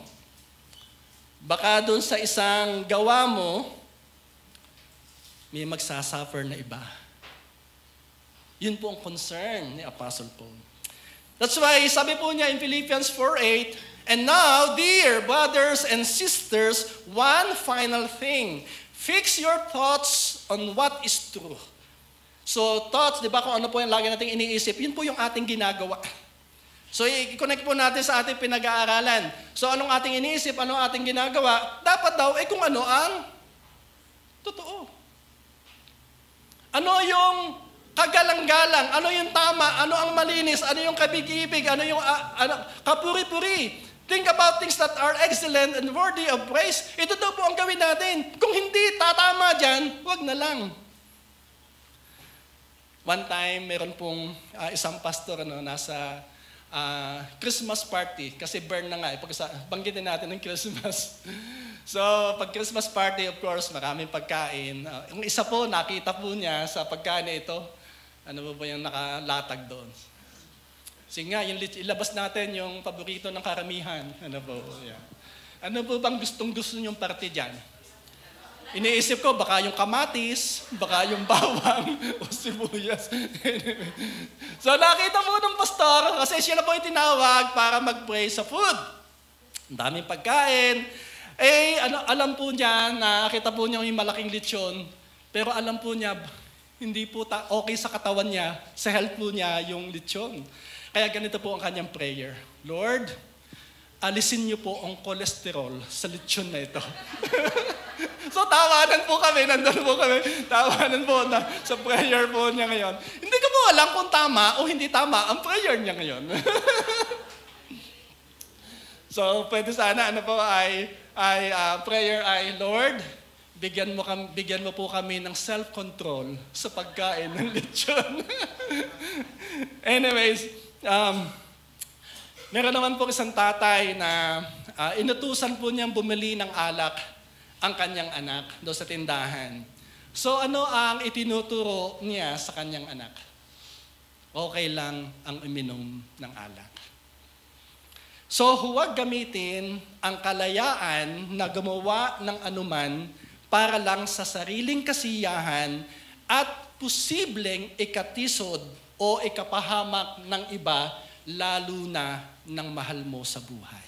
Baka doon sa isang gawa mo, may magsasuffer na iba. Yun po ang concern ni Apostle Paul. That's why sabi po niya in Philippians 4:8, "And now, dear brothers and sisters, one final thing. Fix your thoughts on what is true." So thoughts, di ba kung ano po yung lagi nating iniisip, yun po yung ating ginagawa. So i-connect po natin sa ating pinag-aaralan. So anong ating iniisip, anong ating ginagawa, dapat daw kung ano ang totoo. Ano yung kagalang-galang, ano yung tama, ano ang malinis, ano yung kabig-ibig, ano yung kapuri-puri. Think about things that are excellent and worthy of praise. Ito daw po ang gawin natin. Kung hindi tatama dyan, wag na lang. One time, meron pong isang pastor nasa Christmas party. Kasi burn na nga. Banggitin natin ng Christmas. So, pag Christmas party, of course, maraming pagkain. Yung isa po, nakita po niya sa pagkain na ito. Ano ba yung nakalatag doon? Sige nga, ilabas natin yung paborito ng karamihan. Ano po? Yeah. Ano po bang gustong-gusto niyong parte dyan? Iniisip ko, baka yung kamatis, baka yung bawang, o sibuyas. So nakita po ng pastor, kasi siya na po yung tinawag para mag-pray sa food. Ang daming pagkain. Alam po niya, nakita po niya yung malaking lechon, pero alam po niya, hindi po okay sa katawan niya, sa health po niya yung lechon. Kaya ganito po ang kanyang prayer. Lord, alisin niyo po ang cholesterol sa lechon na ito. So tawanan po kami, nandun po kami, tawanan po sa prayer po niya ngayon. Hindi ko po alam kung tama o hindi tama ang prayer niya ngayon. So pwede sana prayer ay, Lord, bigyan mo po kami ng self-control sa pagkain ng lechon. Anyways, meron naman po isang tatay na inutusan po niyang bumili ng alak ang kanyang anak doon sa tindahan. So ano ang itinuturo niya sa kanyang anak? Okay lang ang uminom ng alak. So huwag gamitin ang kalayaan na gumawa ng anuman para lang sa sariling kasiyahan at posibleng ikatisod o ikapahamak ng iba, lalo na ng mahal mo sa buhay.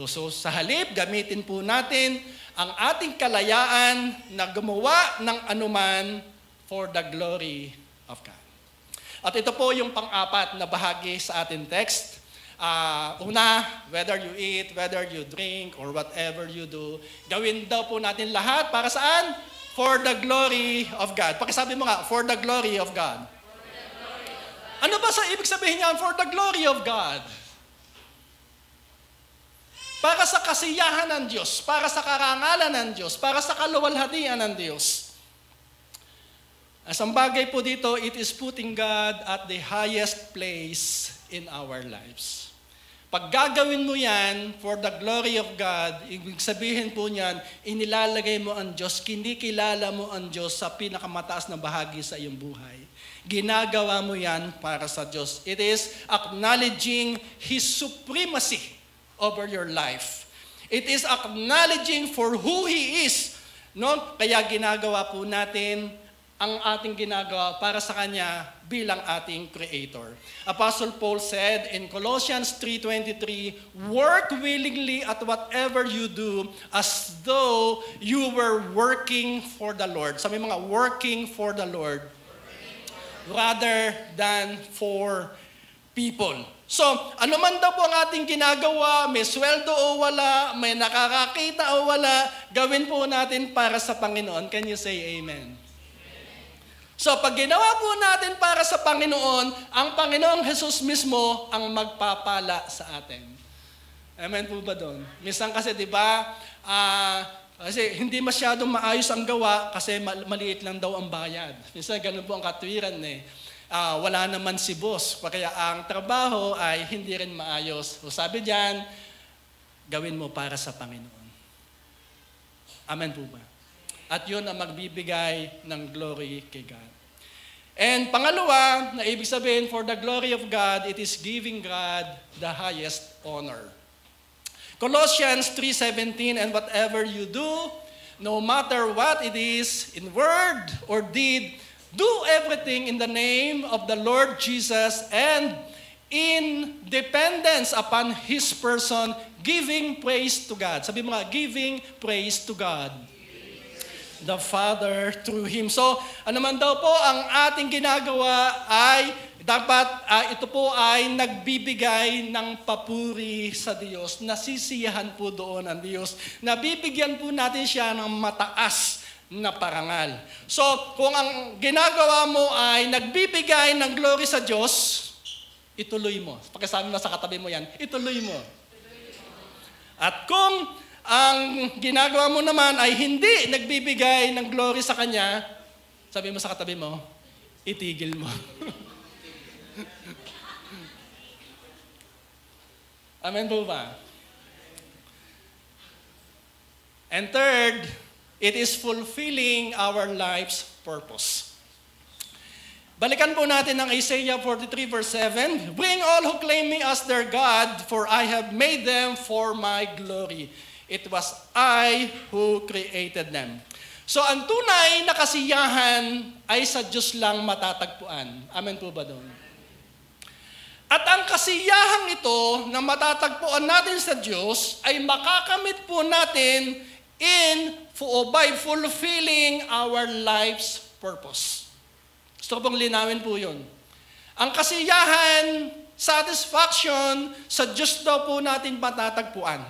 So sa halip, gamitin po natin ang ating kalayaan na gumawa ng anuman for the glory of God. At ito po yung pang-apat na bahagi sa ating text. Una, whether you eat, whether you drink, or whatever you do, gawin daw po natin lahat para saan? For the glory of God. Pakisabi mo nga, for the glory of God. Ano ba sa ibig sabihin niyan, for the glory of God? Para sa kasiyahan ng Diyos, para sa karangalan ng Diyos, para sa kaluwalhatian ng Diyos. Asang bagay po dito, it is putting God at the highest place in our lives. Pag gagawin mo yan for the glory of God, ibig sabihin po niyan, inilalagay mo ang Diyos, kinikilala mo ang Diyos sa pinakamataas na bahagi sa iyong buhay. Ginagawa mo yan para sa Diyos. It is acknowledging His supremacy over your life. It is acknowledging for who He is. No? Kaya ginagawa po natin ang ating ginagawa para sa Kanya bilang ating Creator. Apostle Paul said in Colossians 3:23, "Work willingly at whatever you do as though you were working for the Lord." Sabi mga working for the Lord rather than for people. So, ano man daw po ang ating ginagawa, may sweldo o wala, may nakakakita o wala, gawin po natin para sa Panginoon. Can you say amen? So, pag ginawa po natin para sa Panginoon, ang Panginoong Jesus mismo ang magpapala sa atin. Amen po ba doon? Minsan kasi, di ba, kasi hindi masyadong maayos ang gawa kasi maliit lang daw ang bayad. Minsan, ganun po ang katwiran eh. Wala naman si boss, kaya ang trabaho ay hindi rin maayos. So sabi diyan, gawin mo para sa Panginoon. Amen po ba? At yun ang magbibigay ng glory kay God. And pangalawa, na ibig sabihin, for the glory of God, it is giving God the highest honor. Colossians 3:17, and whatever you do, no matter what it is, in word or deed, do everything in the name of the Lord Jesus and in dependence upon His person, giving praise to God. Sabi mo nga, giving praise to God, the Father, through Him. So, ano man daw po ang ating ginagawa ay dapat ito po ay nagbibigay ng papuri sa Diyos. Nasisiyahan po doon ang Diyos. Nabibigyan po natin siya ng mataas na parangal. So, kung ang ginagawa mo ay nagbibigay ng glory sa Diyos, ituloy mo. Pakisabi mo sa katabi mo yan, ituloy mo. At kung ang ginagawa mo naman ay hindi nagbibigay ng glory sa Kanya, sabi mo sa katabi mo, itigil mo. Amen po ba? And third, it is fulfilling our life's purpose. Balikan po natin ang Isaiah 43 verse 7. Bring all who claim me as their God, for I have made them for my glory. It was I who created them. So ang tunay na kasiyahan ay sa Diyos lang matatagpuan. Amen po ba doon? At ang kasiyahang ito na matatagpuan natin sa Diyos ay makakamit po natin by fulfilling our life's purpose. Gusto ko pong linawin po yun. Ang kasiyahan, satisfaction, sa Diyos daw po natin matatagpuan.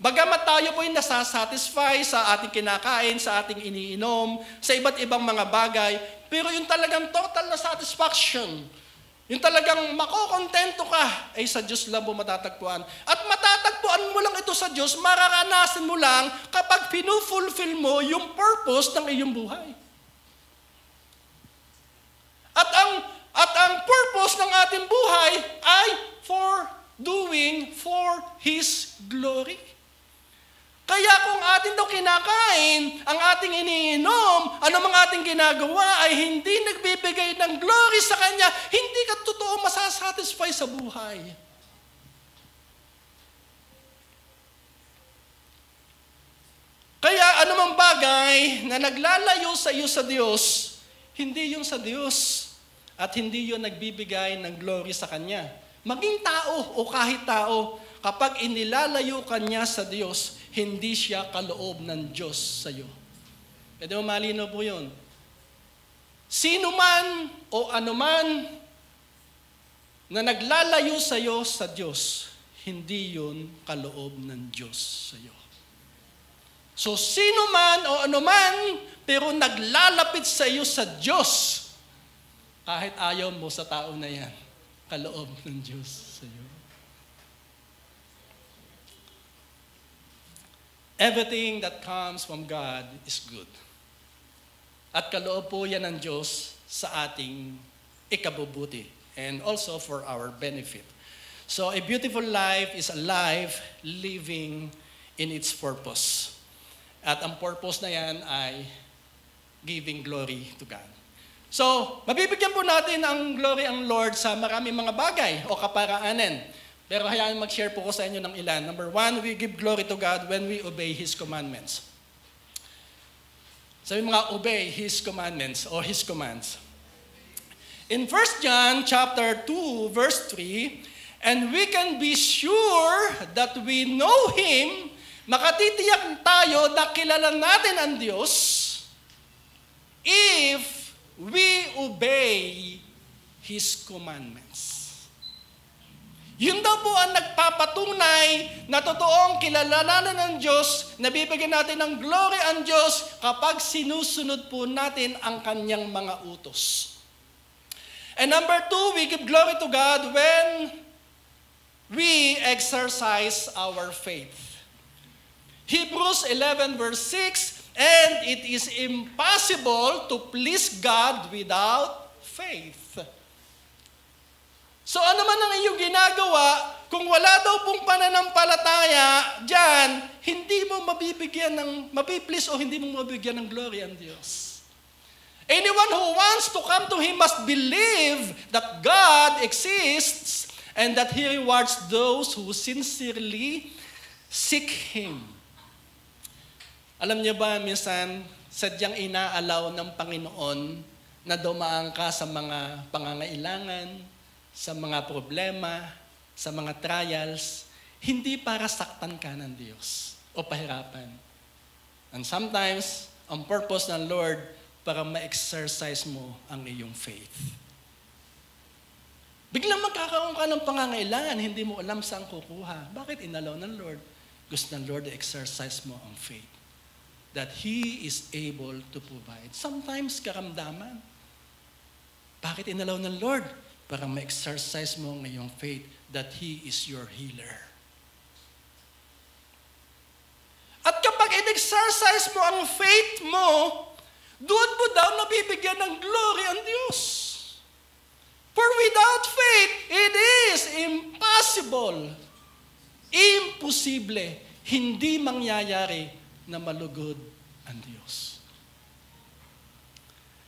Bagamat tayo po ay nasasatisfy sa ating kinakain, sa ating iniinom, sa iba't ibang mga bagay, pero yung talagang total na satisfaction, yung talagang makokontento ka, ay sa Diyos lang po matatagpuan. At matatagpuan mo lang ito sa Diyos, mararanasan mo lang kapag pinufulfill mo yung purpose ng iyong buhay. At ang purpose ng ating buhay ay for His glory. Kaya kung atin daw kinakain, ang ating iniinom, ano mga ating ginagawa ay hindi nagbibigay ng glory sa Kanya, hindi ka totoo masasatisfy sa buhay. Kaya anumang bagay na naglalayo sa iyo sa Diyos, hindi yun sa Diyos at hindi yun nagbibigay ng glory sa Kanya. Maging tao o kahit tao, kapag inilalayo ka niya sa Diyos, hindi siya kaloob ng Diyos sa iyo. Pwede mo malinaw po yun. Sino man o anuman na naglalayo sa iyo sa Diyos, hindi yun kaloob ng Diyos sa iyo. So sino man o anuman pero naglalapit sa iyo sa Diyos, kahit ayaw mo sa tao na yan, kaloob ng Diyos sa iyo. Everything that comes from God is good. At kaloob po yan ng Diyos sa ating ikabubuti and also for our benefit. So a beautiful life is a life living in its purpose. At ang purpose na yan ay giving glory to God. So, mabibigyan po natin ang glory ang Lord sa maraming mga bagay o kaparaanan. Pero hayaan mag-share po ko sa inyo ng ilan. Number 1, we give glory to God when we obey His commandments. Sabi mga obey His commandments or His commands. In 1 John chapter 2, verse 3, and we can be sure that we know Him, makatitiyak tayo na kilala natin ang Diyos if we obey His commandments. Yun daw po ang nagpapatunay na totoong kilalanan ng Diyos, nabibigyan natin ng glory ang Diyos kapag sinusunod po natin ang Kanyang mga utos. And number 2, we give glory to God when we exercise our faith. Hebrews 11 verse 6, and it is impossible to please God without faith. So ano man ang iyong ginagawa, kung wala daw pong pananampalataya dyan, hindi mo mapiplease o hindi mo mabibigyan ng glory ang Diyos. Anyone who wants to come to Him must believe that God exists and that He rewards those who sincerely Seek Him. Alam niyo ba, minsan, sadyang inaalaw ng Panginoon na dumaan ka sa mga pangangailangan, sa mga problema, sa mga trials, hindi para saktan ka ng Diyos o pahirapan. And sometimes, ang purpose ng Lord, para ma-exercise mo ang iyong faith. Biglang magkakaroon ka ng pangangailangan, hindi mo alam saan kukuha. Bakit inalaw ng Lord? Gusto ng Lord exercise mo ang faith. That He is able to provide. Sometimes karamdaman. Bakit inalaw ng Lord? Para ma-exercise mo ang iyong faith that He is your healer. At kapag in-exercise mo ang faith mo, doon mo daw nabibigyan ng glory ang Diyos. For without faith, it is impossible. Imposible. Hindi mangyayari na malugod ang Diyos.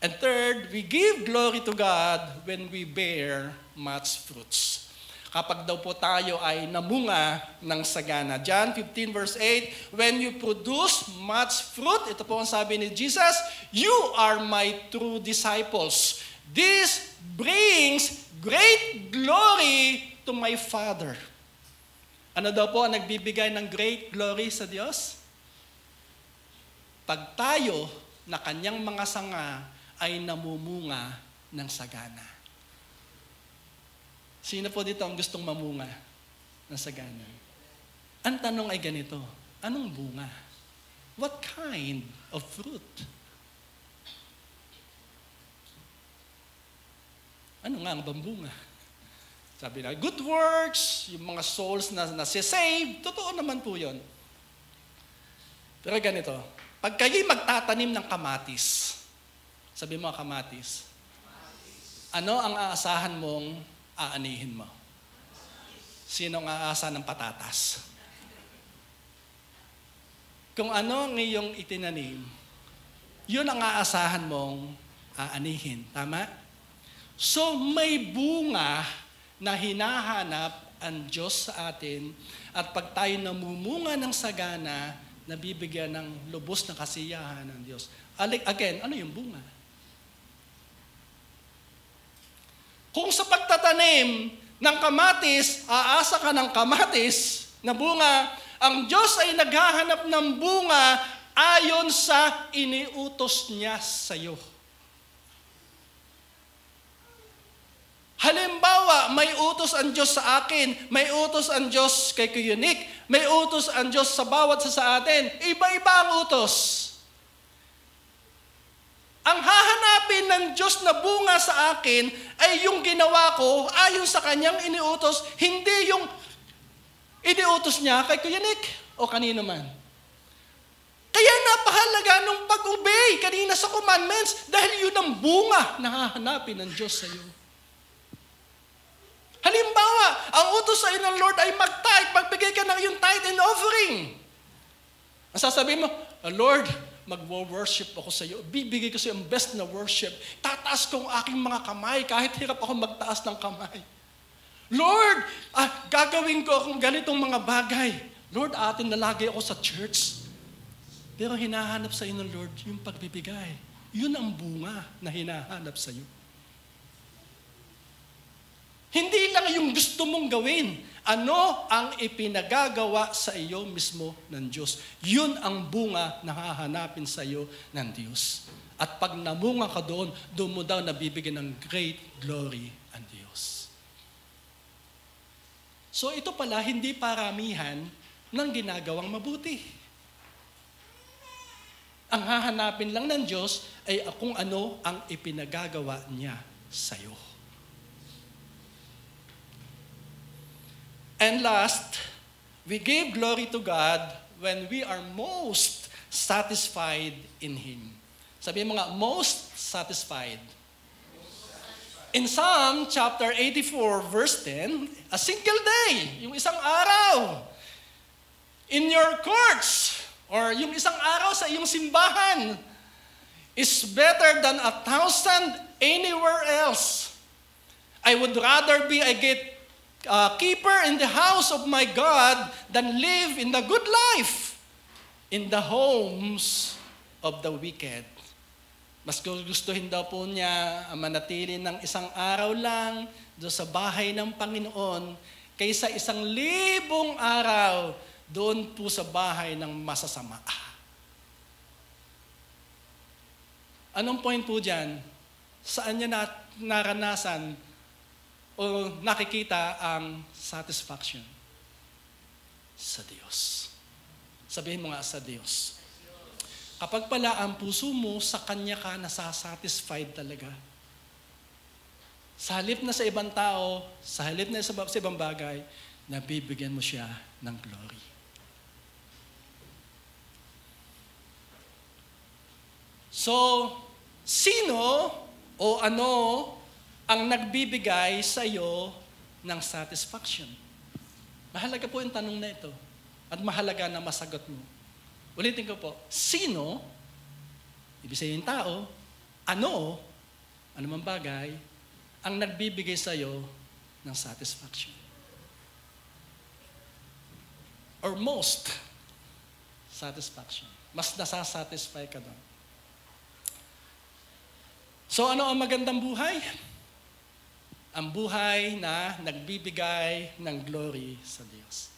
And third, we give glory to God when we bear much fruits. Kapag daw po tayo ay namunga ng sagana. John 15 verse 8, when you produce much fruit, ito po ang sabi ni Jesus, you are my true disciples. This brings great glory to my Father. Ano daw po ang nagbibigay ng great glory sa Diyos? Pag tayo na kanyang mga sanga ay namumunga ng sagana. Sino po dito ang gustong mamunga ng sagana? Ang tanong ay ganito, anong bunga? What kind of fruit? Ano nga ang bambunga? Sabi na, good works, yung mga souls na nasisave, totoo naman po yun. Pero ganito, pag kayo'y magtatanim ng kamatis, sabi mo kamatis, ano ang aasahan mong aanihin mo? Sino ang aasa ng patatas? Kung ano ang iyong itinanim, yun ang aasahan mong aanihin. Tama? So may bunga na hinahanap ang Diyos sa atin at pag tayo namumunga ng sagana, nabibigyan ng lubos na kasiyahan ng Diyos. Again, ano yung bunga? Kung sa pagtatanim ng kamatis, aasa ka ng kamatis na bunga, ang Diyos ay naghahanap ng bunga ayon sa iniutos niya sa iyo. Halimbawa, may utos ang Diyos sa akin, may utos ang Diyos kay Kuya Nick, may utos ang Diyos sa bawat sa atin. Iba-iba ang utos. Ang hahanapin ng Diyos na bunga sa akin ay yung ginawa ko ayon sa kanyang iniutos, hindi yung iniutos niya kay Kuya Nick o kanino man. Kaya napahalaga nung pag-obey kanina sa commandments dahil yun ang bunga na hahanapin ng Diyos sa iyo. Halimbawa, ang utos sa iyo ng Lord ay mag-tithe, magbigay ka ng iyong tithe and offering. Ang sasabihin mo, Lord, mag-worship ako sa iyo. Bibigay ko sa iyo ang best na worship. Tataas ko ang aking mga kamay kahit hirap ako magtaas ng kamay. Lord, gagawin ko akong ganitong mga bagay. Lord, atin na lagi ako sa church. Pero hinahanap sa iyo ng Lord yung pagbibigay. Yun ang bunga na hinahanap sa iyo. Hindi lang yung gusto mong gawin. Ano ang ipinagagawa sa iyo mismo ng Diyos? Yun ang bunga na hahanapin sa iyo ng Diyos. At pag namunga ka doon, doon mo daw nabibigyan ng great glory ang Diyos. So ito pala, hindi paramihan ng ginagawang mabuti. Ang hahanapin lang ng Diyos ay kung ano ang ipinagagawa niya sa iyo. And last, we give glory to God when we are most satisfied in Him. Sabihin mo nga, most satisfied. In Psalm chapter 84, verse 10, a single day, yung isang araw, in your courts, or yung isang araw sa iyong simbahan, is better than 1,000 anywhere else. I would rather be a gate keeper in the house of my God than live in the good life in the homes of the wicked. Mas gustuhin daw po niya manatili ng isang araw lang doon sa bahay ng Panginoon kaysa 1,000 araw doon po sa bahay ng masasama. Anong point po dyan? Saan niya naranasan o nakikita ang satisfaction? Sa Diyos. Sabihin mo nga, sa Diyos. Kapag pala ang puso mo, sa Kanya ka nasasatisfied talaga. Sa halip na sa ibang tao, sa halip na sa ibang bagay, nabibigyan mo siya ng glory. So, sino o ano ang nagbibigay sa iyo ng satisfaction? Mahalaga po yung tanong na ito. At mahalaga na masagot mo. Ulitin ko po, sino, ibig sabihin tao, ano mang bagay, ang nagbibigay sa iyo ng satisfaction? Or most satisfaction. Mas nasasatisfy ka doon. So ano ang magandang buhay? Ang buhay na nagbibigay ng glory sa Diyos.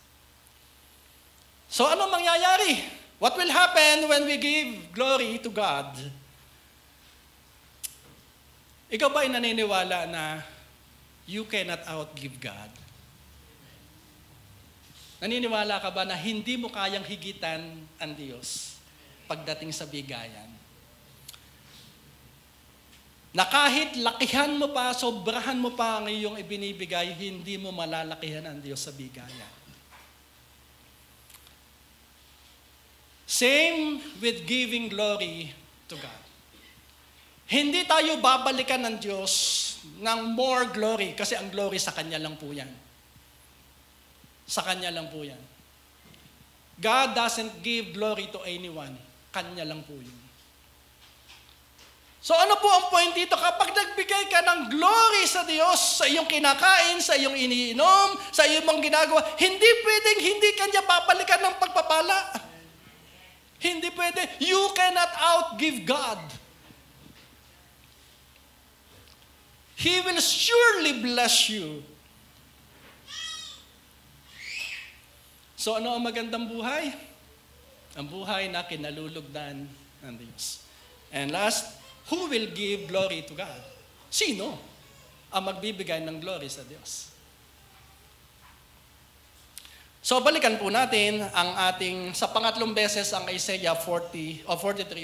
So ano mangyayari? What will happen when we give glory to God? Ikaw ba ay naniniwala na you cannot outgive God? Naniniwala ka ba na hindi mo kayang higitan ang Diyos pagdating sa bigayan? Na kahit lakihan mo pa, sobrahan mo pa ang iyong ibinibigay, hindi mo malalakihan ang Diyos sa bigayan. Same with giving glory to God. Hindi tayo babalikan ng Diyos ng more glory kasi ang glory sa Kanya lang po yan. Sa Kanya lang po yan. God doesn't give glory to anyone. Kanya lang po yun. So ano po ang point dito? Kapag nagbigay ka ng glory sa Diyos, sa iyong kinakain, sa iyong iniinom, sa iyong mga ginagawa, hindi pwedeng hindi Kanya babalikan ng pagpapala. Hindi pwede. You cannot outgive God. He will surely bless you. So ano ang magandang buhay? Ang buhay na kinalulugdan ng Diyos. And last, who will give glory to God? Sino ang magbibigay ng glory sa Diyos? So balikan po natin ang ating, sa pangatlong beses ang Isaiah 43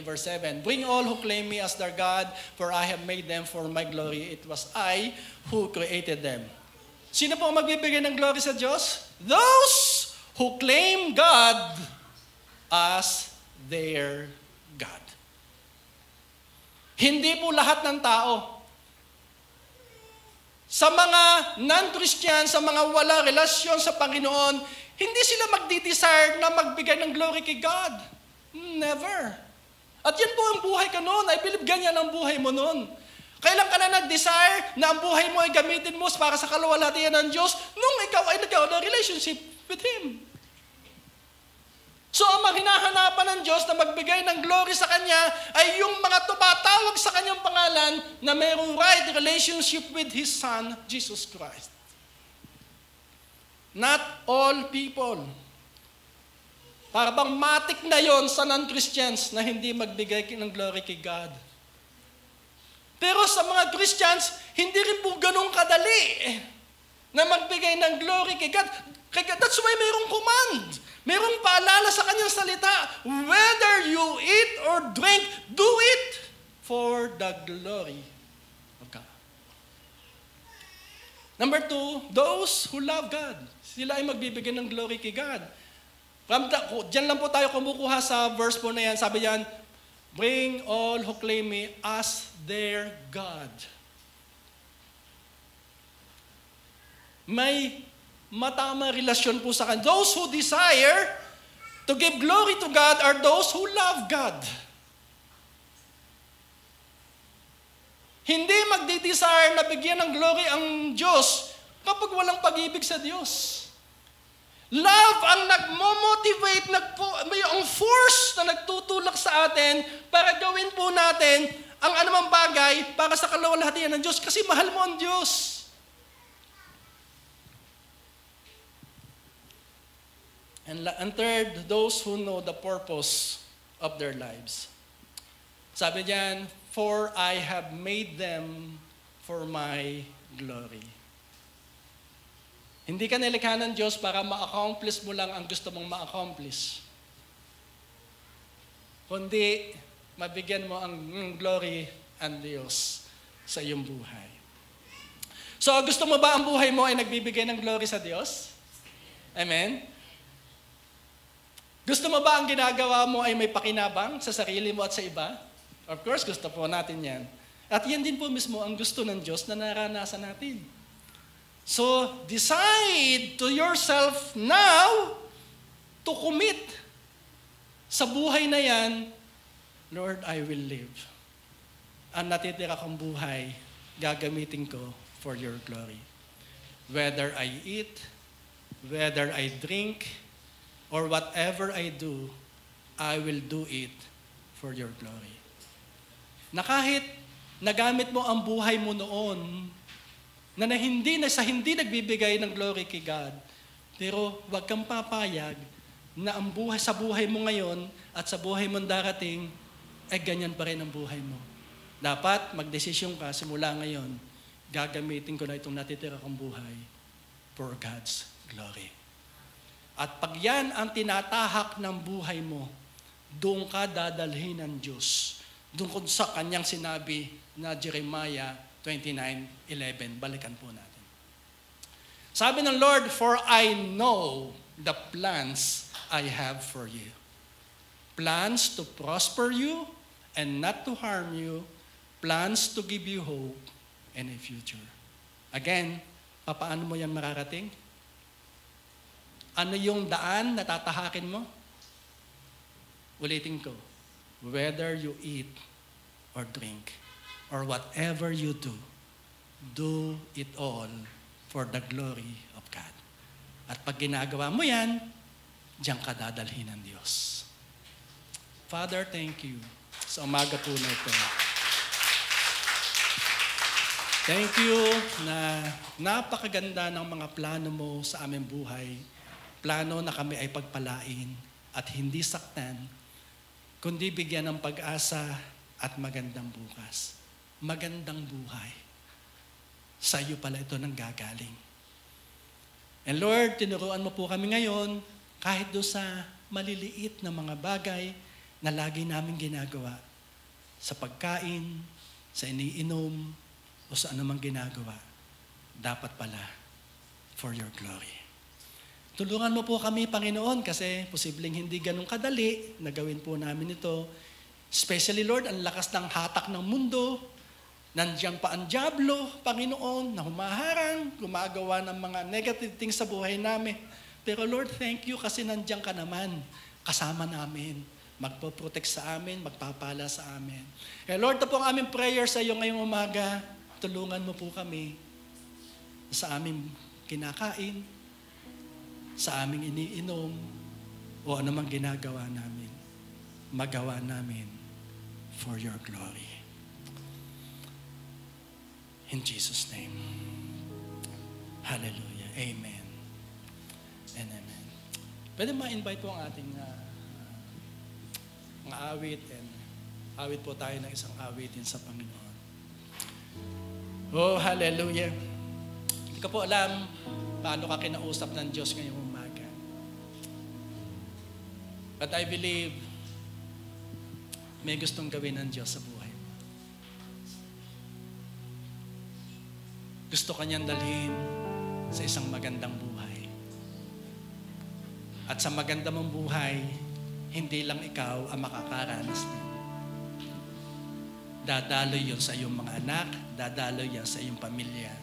verse 7. Bring all who claim me as their God, for I have made them for my glory. It was I who created them. Sino po ang magbibigay ng glory sa Diyos? Those who claim God as their God. Hindi po lahat ng tao. Sa mga non-Christian, sa mga wala relasyon sa Panginoon, hindi sila magdi-desire na magbigay ng glory kay God. Never. At yan po ang buhay ka noon. I believe ganyan ang buhay mo noon. Kailan ka na nag-desire na ang buhay mo ay gamitin mo para sa kaluwalhatian ng Diyos nung ikaw ay nagkaroon ng relationship with Him. So ang hinahanapan ng Diyos na magbigay ng glory sa Kanya ay yung mga tumatawag sa Kanyang pangalan na mayroong right relationship with His Son, Jesus Christ. Not all people. Para bang matik na yon sa non-Christians na hindi magbigay ng glory kay God. Pero sa mga Christians, hindi rin po ganun kadali na magbigay ng glory kay God. That's why mayroong command. Mayroong paalala sa Kanyang salita. Whether you eat or drink, do it for the glory of God. Number 2, those who love God. Sila ay magbibigay ng glory kay God. Diyan lang po tayo kumukuha sa verse po na yan. Sabi yan, bring all who claim me as their God. May matama relasyon po sa kanya. Those who desire to give glory to God are those who love God. Hindi magdi-desire na bigyan ng glory ang Diyos kapag walang pag-ibig sa Diyos. Love ang nagmo-motivate, may ang force na nagtutulak sa atin para gawin po natin ang anumang bagay para sa kalwalhatian ng Diyos kasi mahal mo ang Diyos. And third, those who know the purpose of their lives. Sabi diyan, for I have made them for my glory. Hindi ka nilikha ng Diyos para ma-accomplish mo lang ang gusto mong ma-accomplish. Kundi, mabigyan mo ang glory ang Diyos sa iyong buhay. So, gusto mo ba ang buhay mo ay nagbibigay ng glory sa Diyos? Amen? Gusto mo ba ang ginagawa mo ay may pakinabang sa sarili mo at sa iba? Of course, gusto po natin yan. At yan din po mismo ang gusto ng Diyos na naranasan natin. So, decide to yourself now to commit sa buhay na yan, Lord, I will live. Ang natitira kong buhay, gagamitin ko for your glory. Whether I eat, whether I drink, or whatever I do, I will do it for your glory. Na kahit nagamit mo ang buhay mo noon, na hindi nagbibigay ng glory kay God, pero huwag kang papayag na ang buhay sa buhay mo ngayon at sa buhay mong darating, ay ganyan pa rin ang buhay mo. Dapat magdesisyon ka simula ngayon, gagamitin ko na itong natitira kong buhay for God's glory. At pag yan ang tinatahak ng buhay mo, doon ka dadalhin ng Diyos. Doon kung sa kanyang sinabi na Jeremiah 29:11. Balikan po natin. Sabi ng Lord, for I know the plans I have for you. Plans to prosper you and not to harm you. Plans to give you hope and a future. Again, paano mo yan mararating? Ano yung daan na tatahakin mo? Ulitin ko. Whether you eat or drink or whatever you do it all for the glory of God. At pag ginagawa mo yan, diyan ka dadalhin ng Diyos. Father, thank you sa umaga po na ito. Thank you na napakaganda ng mga plano mo sa aming buhay. Plano na kami ay pagpalain at hindi saktan, kundi bigyan ng pag-asa at magandang bukas. Magandang buhay. Sa iyo pala ito nang gagaling. And Lord, tinuruan mo po kami ngayon, kahit doon sa maliliit na mga bagay na lagi namin ginagawa, sa pagkain, sa iniinom, o sa anumang ginagawa, dapat pala for your glory. Tulungan mo po kami, Panginoon, kasi posibleng hindi ganun kadali na gawin po namin ito. Especially, Lord, ang lakas ng hatak ng mundo, nandiyan pa ang dyablo, Panginoon, na humaharang, gumagawa ng mga negative things sa buhay namin. Pero Lord, thank you kasi nandiyan ka naman, kasama namin, magpo-protect sa amin, magpapala sa amin. Kaya Lord, ito po ang aming prayer sa iyo ngayong umaga. Tulungan mo po kami sa aming kinakain, sa aming iniinom, o anumang ginagawa namin, magawa namin for your glory. In Jesus' name. Hallelujah. Amen. And amen. Pwede ma-invite po ang ating mga awit, and awit po tayo ng isang awitin sa Panginoon. Oh, hallelujah. Hindi ko po alam paano ka kinausap ng Diyos ngayong umaga. But I believe may gustong gawin ng Diyos sa buhay mo. Gusto kanyang dalhin sa isang magandang buhay. At sa maganda mong buhay, hindi lang ikaw ang makakaranas din. Dadaloy yun sa iyong mga anak, dadaloy yan sa iyong pamilya,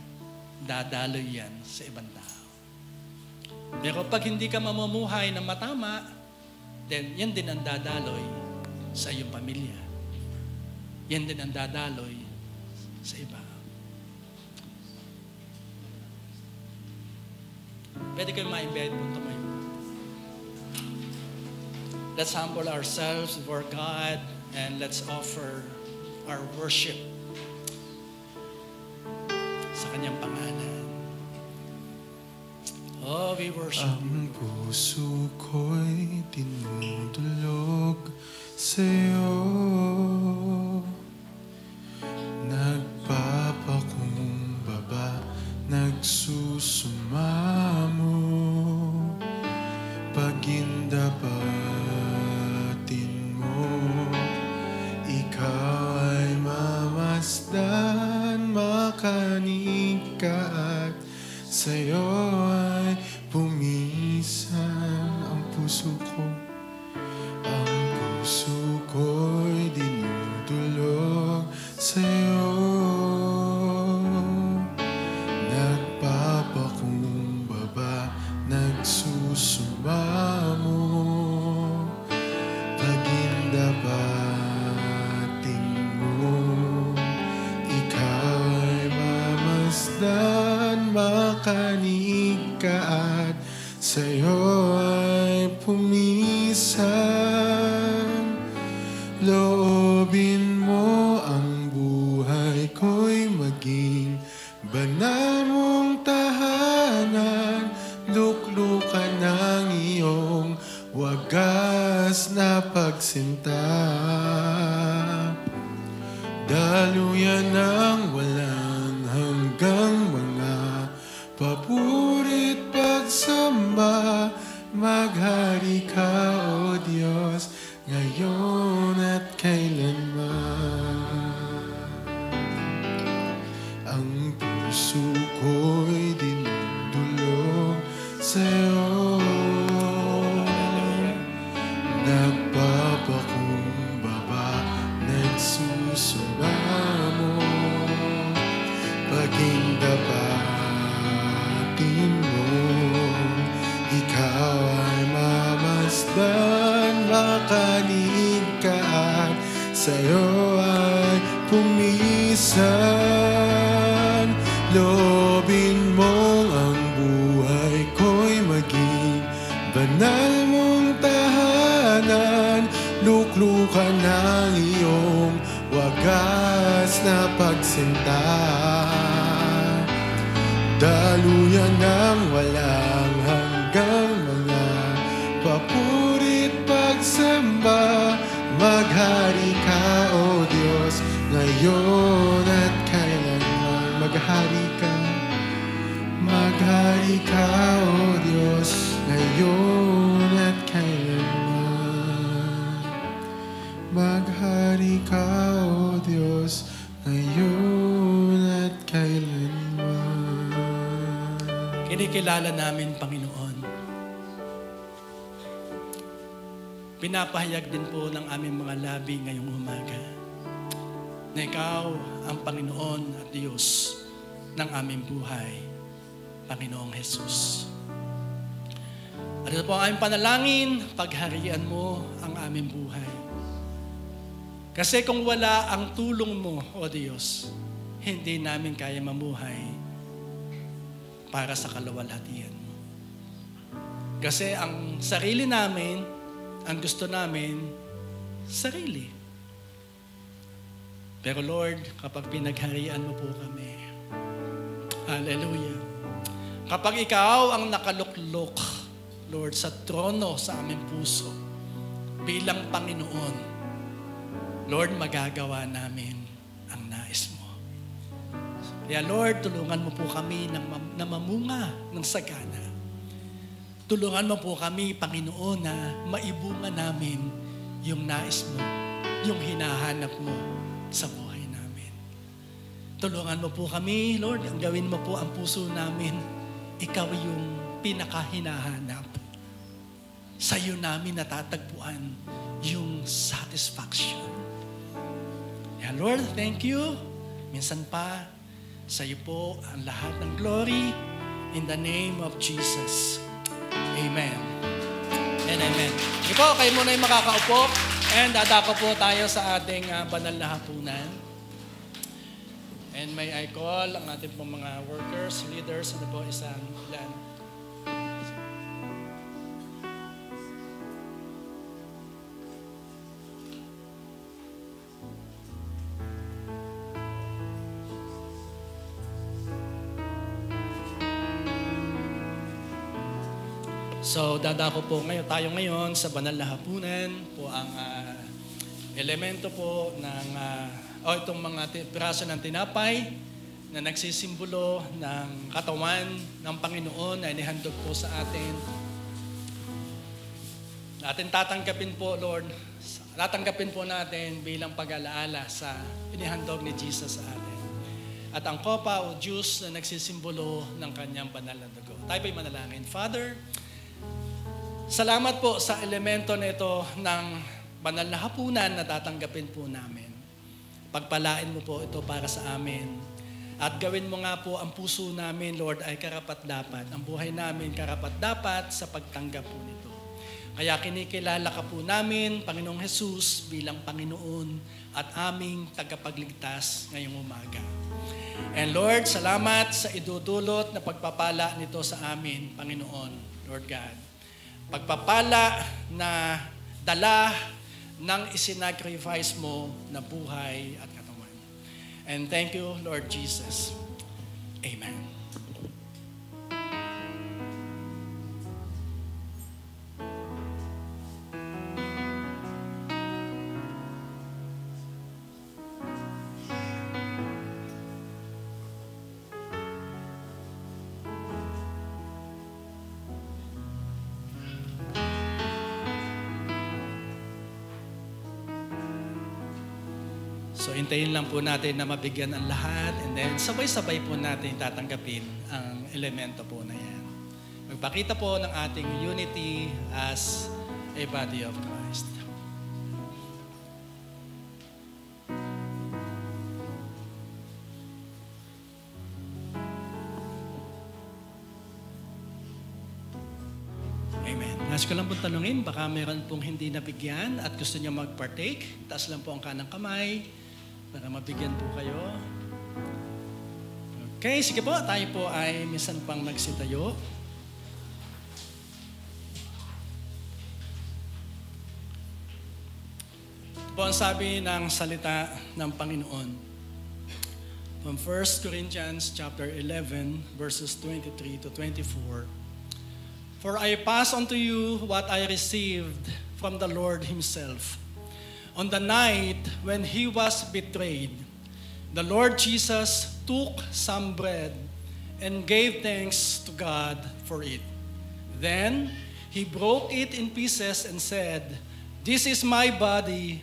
dadaloy yan sa ibang tao. Pero pag hindi ka mamumuhay ng matama, then yan din ang dadaloy sa iyong pamilya. Yan din ang dadaloy sa iba. Pwede kayo ma-embed kung tumayo. Let's humble ourselves before God and let's offer our worship sa Kanyang pangalan. Oh, we worship Ang puso ko'y tinutulog sa'yo. Nagpapakumbaba, nagsusumamo. Pagindapatin mo, ikaw ay mamasdan, makanig ka at sa'yo ay pumisan ang puso ko. Ang puso ko'y dinudulog sa'yo. Nagpapakumbaba, nagsusumamo. Pagindapating mo, ikaw ay mamasdan, makanig ka at sa'yo ay pumisan. Loobin mo ang buhay ko'y maging banal mong tahanan. Luklukan ng iyong wagas na pagsinta. Daluyan ng walang hanggang mga papurit pagsamba. Maghari ka, O Diyos, ngayon at kailanman. Ang puso ko'y dinudulog sa'yo. Nagpapakumbaba, nagsusumamo. Pagindapatin mo, ikaw ay mamasdan, makanig ka at sa'yo ay pumisan. Loobin mo ang buhay ko'y maging banal mong tahanan. Luklukan ng iyong wagas na pagsinta. Daluyan ng walang hanggang mga papurit pagsamba. Maghari ka, O Diyos, ngayon at kailanman. Maghari ka, maghari ka, O Diyos, ngayon at kailanman. Maghari ka, O Diyos, ngayon at kailanman. Kinikilala namin, Panginoon. Pinapahayag din po ng aming mga labi ngayong umaga na Ikaw ang Panginoon at Diyos ng aming buhay, Panginoong Jesus. At ito po ang aming panalangin, pagharian mo ang aming buhay. Kasi kung wala ang tulong mo, O Diyos, hindi namin kaya mamuhay para sa kaluwalhatian mo. Kasi ang sarili namin, ang gusto namin, sarili. Pero Lord, kapag pinagharian mo po kami, hallelujah. Kapag Ikaw ang nakaluklok, Lord, sa trono sa aming puso, bilang Panginoon, Lord, magagawa namin ang nais mo. Kaya Lord, tulungan mo po kami na mamunga ng sagana. Tulungan mo po kami, Panginoon, na maibunga namin yung nais mo, yung hinahanap mo sa buhay namin. Tulungan mo po kami, Lord, ang gawin mo po ang puso namin, Ikaw yung pinakahinahanap. Sa iyo namin natatagpuan yung satisfaction. Yeah, Lord, thank you. Minsan pa, sa iyo po ang lahat ng glory in the name of Jesus. Amen. And amen. Sige po, kayo muna yung makakaupo and dadako po tayo sa ating banal na hapunan. And may I call ang ating pong mga workers, leaders, ano po, isang ilan. So, dadako po tayo ngayon sa banal na hapunan po ang elemento po ng itong mga piraso ng tinapay na nagsisimbolo ng katawan ng Panginoon na inihandog po sa atin. Natin tatanggapin po, Lord, tatanggapin po natin bilang pag-alaala sa inihandog ni Jesus sa atin. At ang kopa o juice na nagsisimbolo ng kanyang banal na dugo. Tayo ba'y manalangin? Father, salamat po sa elemento nito ng banal na hapunan na tatanggapin po namin. Pagpalain mo po ito para sa amin. At gawin mo nga po ang puso namin, Lord, ay karapat-dapat. Ang buhay namin karapat-dapat sa pagtanggap po nito. Kaya kinikilala ka po namin, Panginoong Jesus, bilang Panginoon at aming tagapagligtas ngayong umaga. And Lord, salamat sa idudulot na pagpapala nito sa amin, Panginoon, Lord God. Pagpapala na dala ng isinacrifice mo na buhay at katawan. And thank you, Lord Jesus. Amen. So, hintayin lang po natin na mabigyan ang lahat and then sabay-sabay po natin tatanggapin ang elemento po na yan. Magpakita po ng ating unity as a body of Christ. Amen. Nais ko lang pong tanungin, baka meron pong hindi nabigyan at gusto niya mag-partake. Taas lang po ang kanang kamay para mabigyan po kayo. Okay, sige po. Tayo po ay minsan pang nagsitayo. Ito po ang sabi ng salita ng Panginoon. From 1 Corinthians chapter 11, verses 23 to 24. For I pass on to you what I received from the Lord Himself. On the night when He was betrayed, the Lord Jesus took some bread and gave thanks to God for it. Then He broke it in pieces and said, "This is my body,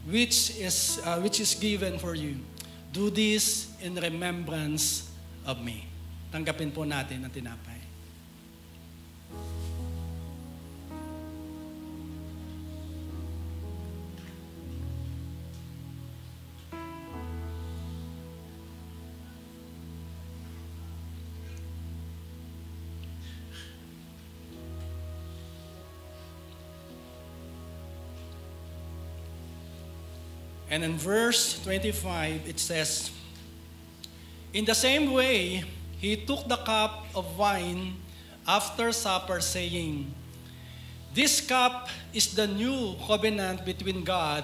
which is given for you. Do this in remembrance of me." Tanggapin po natin ang tinapay. And in verse 25, it says, "In the same way, He took the cup of wine after supper, saying, 'This cup is the new covenant between God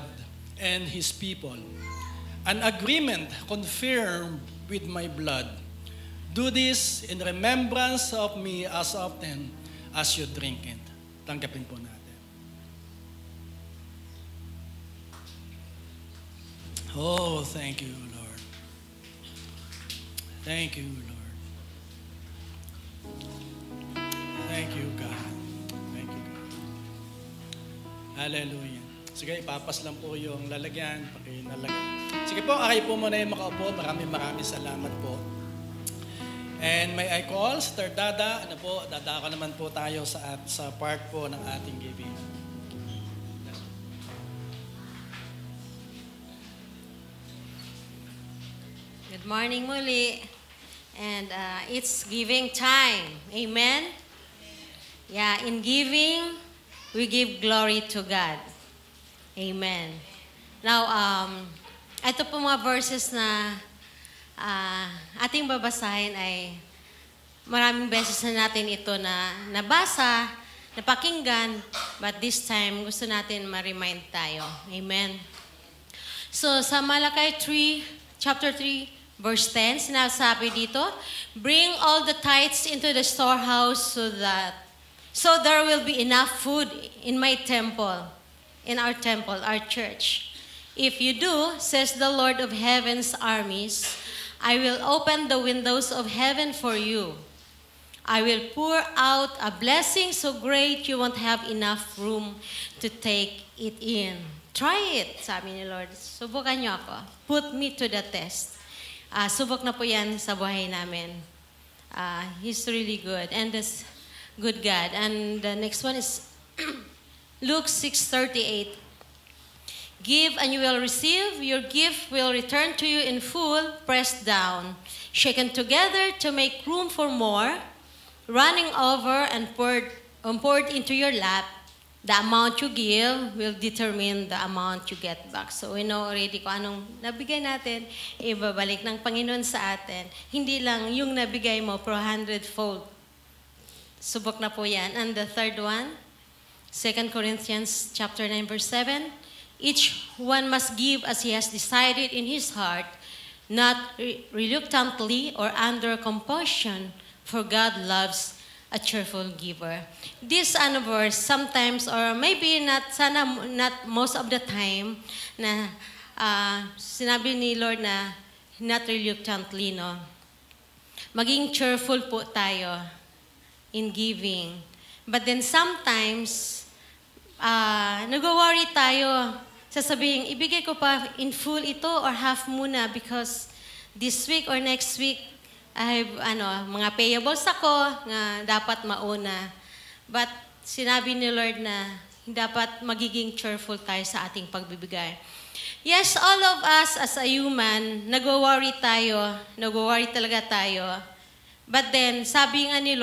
and His people, an agreement confirmed with my blood. Do this in remembrance of me as often as you drink it.'" Tanggapin po natin. Oh, thank you, Lord. Thank you, Lord. Thank you, God. Thank you, God. Hallelujah. Sige, ipapas lang po yung lalagyan. Pakinalagyan. Sige po, kayo po muna yung makaupo. Maraming salamat po. And may I call, Sister Dada, dadako naman po tayo sa part po ng ating giving. Good morning muli. And it's giving time. Amen? Yeah, in giving, we give glory to God. Amen. Now, ito po mga verses na ating babasahin ay maraming beses na natin ito na nabasa, napakinggan, but this time gusto natin ma-remind tayo. Amen. So, sa Malakay 3, chapter 3, Verse 10, sinasabi dito, "Bring all the tithes into the storehouse so that so there will be enough food in my temple, in our temple, our church. If you do, says the Lord of heaven's armies, I will open the windows of heaven for you. I will pour out a blessing so great you won't have enough room to take it in. Try it, sabi ni Lord. Subukan niyo ako. Put me to the test. Subok na po yan sa buhay namin. He's really good. And this good God. And the next one is Luke 6:38. Give and you will receive. Your gift will return to you in full, pressed down, shaken together to make room for more, running over and poured into your lap. The amount you give will determine the amount you get back. So we know already kung anong nabigay natin, ibabalik ng Panginoon sa atin. Hindi lang yung nabigay mo for 100-fold. Subok na po yan. And the third one, 2 Corinthians chapter 9, verse 7. Each one must give as he has decided in his heart, not reluctantly or under compulsion, for God loves a cheerful giver. This verse sometimes, or maybe not most of the time, na sinabi ni Lord na not reluctantly, no? Maging cheerful po tayo in giving. But then sometimes, nag-worry tayo. Sasabihin, ibigay ko pa in full ito or half muna because this week or next week, I have mga payables ako na dapat mauna. But sinabi ni Lord na dapat magiging cheerful tayo sa ating pagbibigay. Yes, all of us as a human, nag-worry tayo, nag-worry talaga tayo. But then, sabi nga ni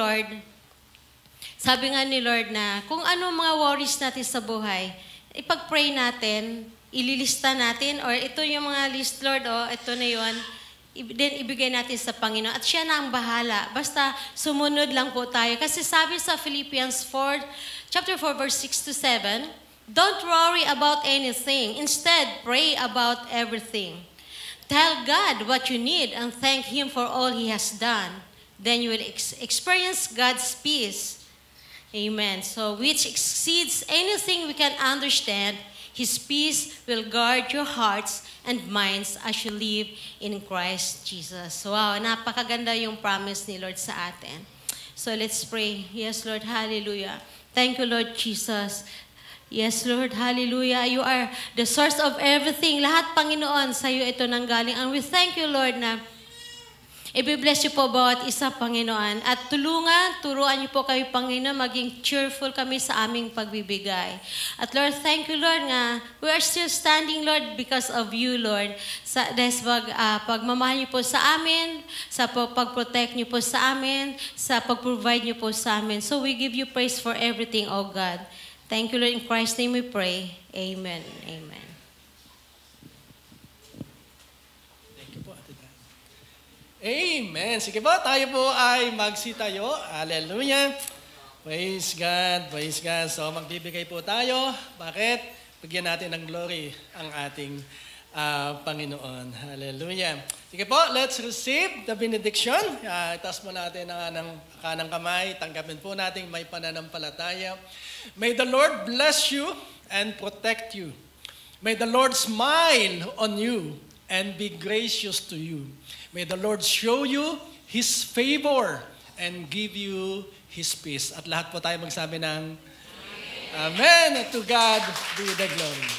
Lord na kung ano mga worries natin sa buhay, ipag-pray natin, ililista natin, or ito yung mga list, Lord, ito na yun, then ibigay natin sa Panginoon. At siya na ang bahala. Basta sumunod lang po tayo. Kasi sabi sa Philippians 4, chapter 4, verse 6 to 7, don't worry about anything. Instead, pray about everything. Tell God what you need and thank Him for all He has done. Then you will experience God's peace. Amen. So, which exceeds anything we can understand, His peace will guard your hearts and minds as you live in Christ Jesus. Wow, napakaganda yung promise ni Lord sa atin. So let's pray. Yes, Lord, hallelujah. Thank you, Lord Jesus. Yes, Lord, hallelujah. You are the source of everything. Lahat, Panginoon, sa iyo ito nanggaling. And we thank you, Lord, na i-bless you po bawat isa, Panginoon. At turuan niyo po kami, Panginoon, maging cheerful kami sa aming pagbibigay. At Lord, thank you, Lord, nga we are still standing, Lord, because of you, Lord. Dahil pagmamahal niyo po sa amin, sa pag-protect niyo po sa amin, sa pag-provide niyo po sa amin. So we give you praise for everything, oh God. Thank you, Lord. In Christ's name we pray. Amen. Amen. Amen. Sige po, tayo po ay magsitayo. Hallelujah. Praise God, praise God. So magbibigay po tayo. Bakit? Bigyan natin ng glory ang ating Panginoon. Hallelujah. Sige po, let's receive the benediction. Itaas mo natin ang kanang kamay. Tanggapin po natin may pananampalataya. May the Lord bless you and protect you. May the Lord smile on you and be gracious to you. May the Lord show you His favor and give you His peace. At lahat po tayo magsabi ng Amen. To God be the glory.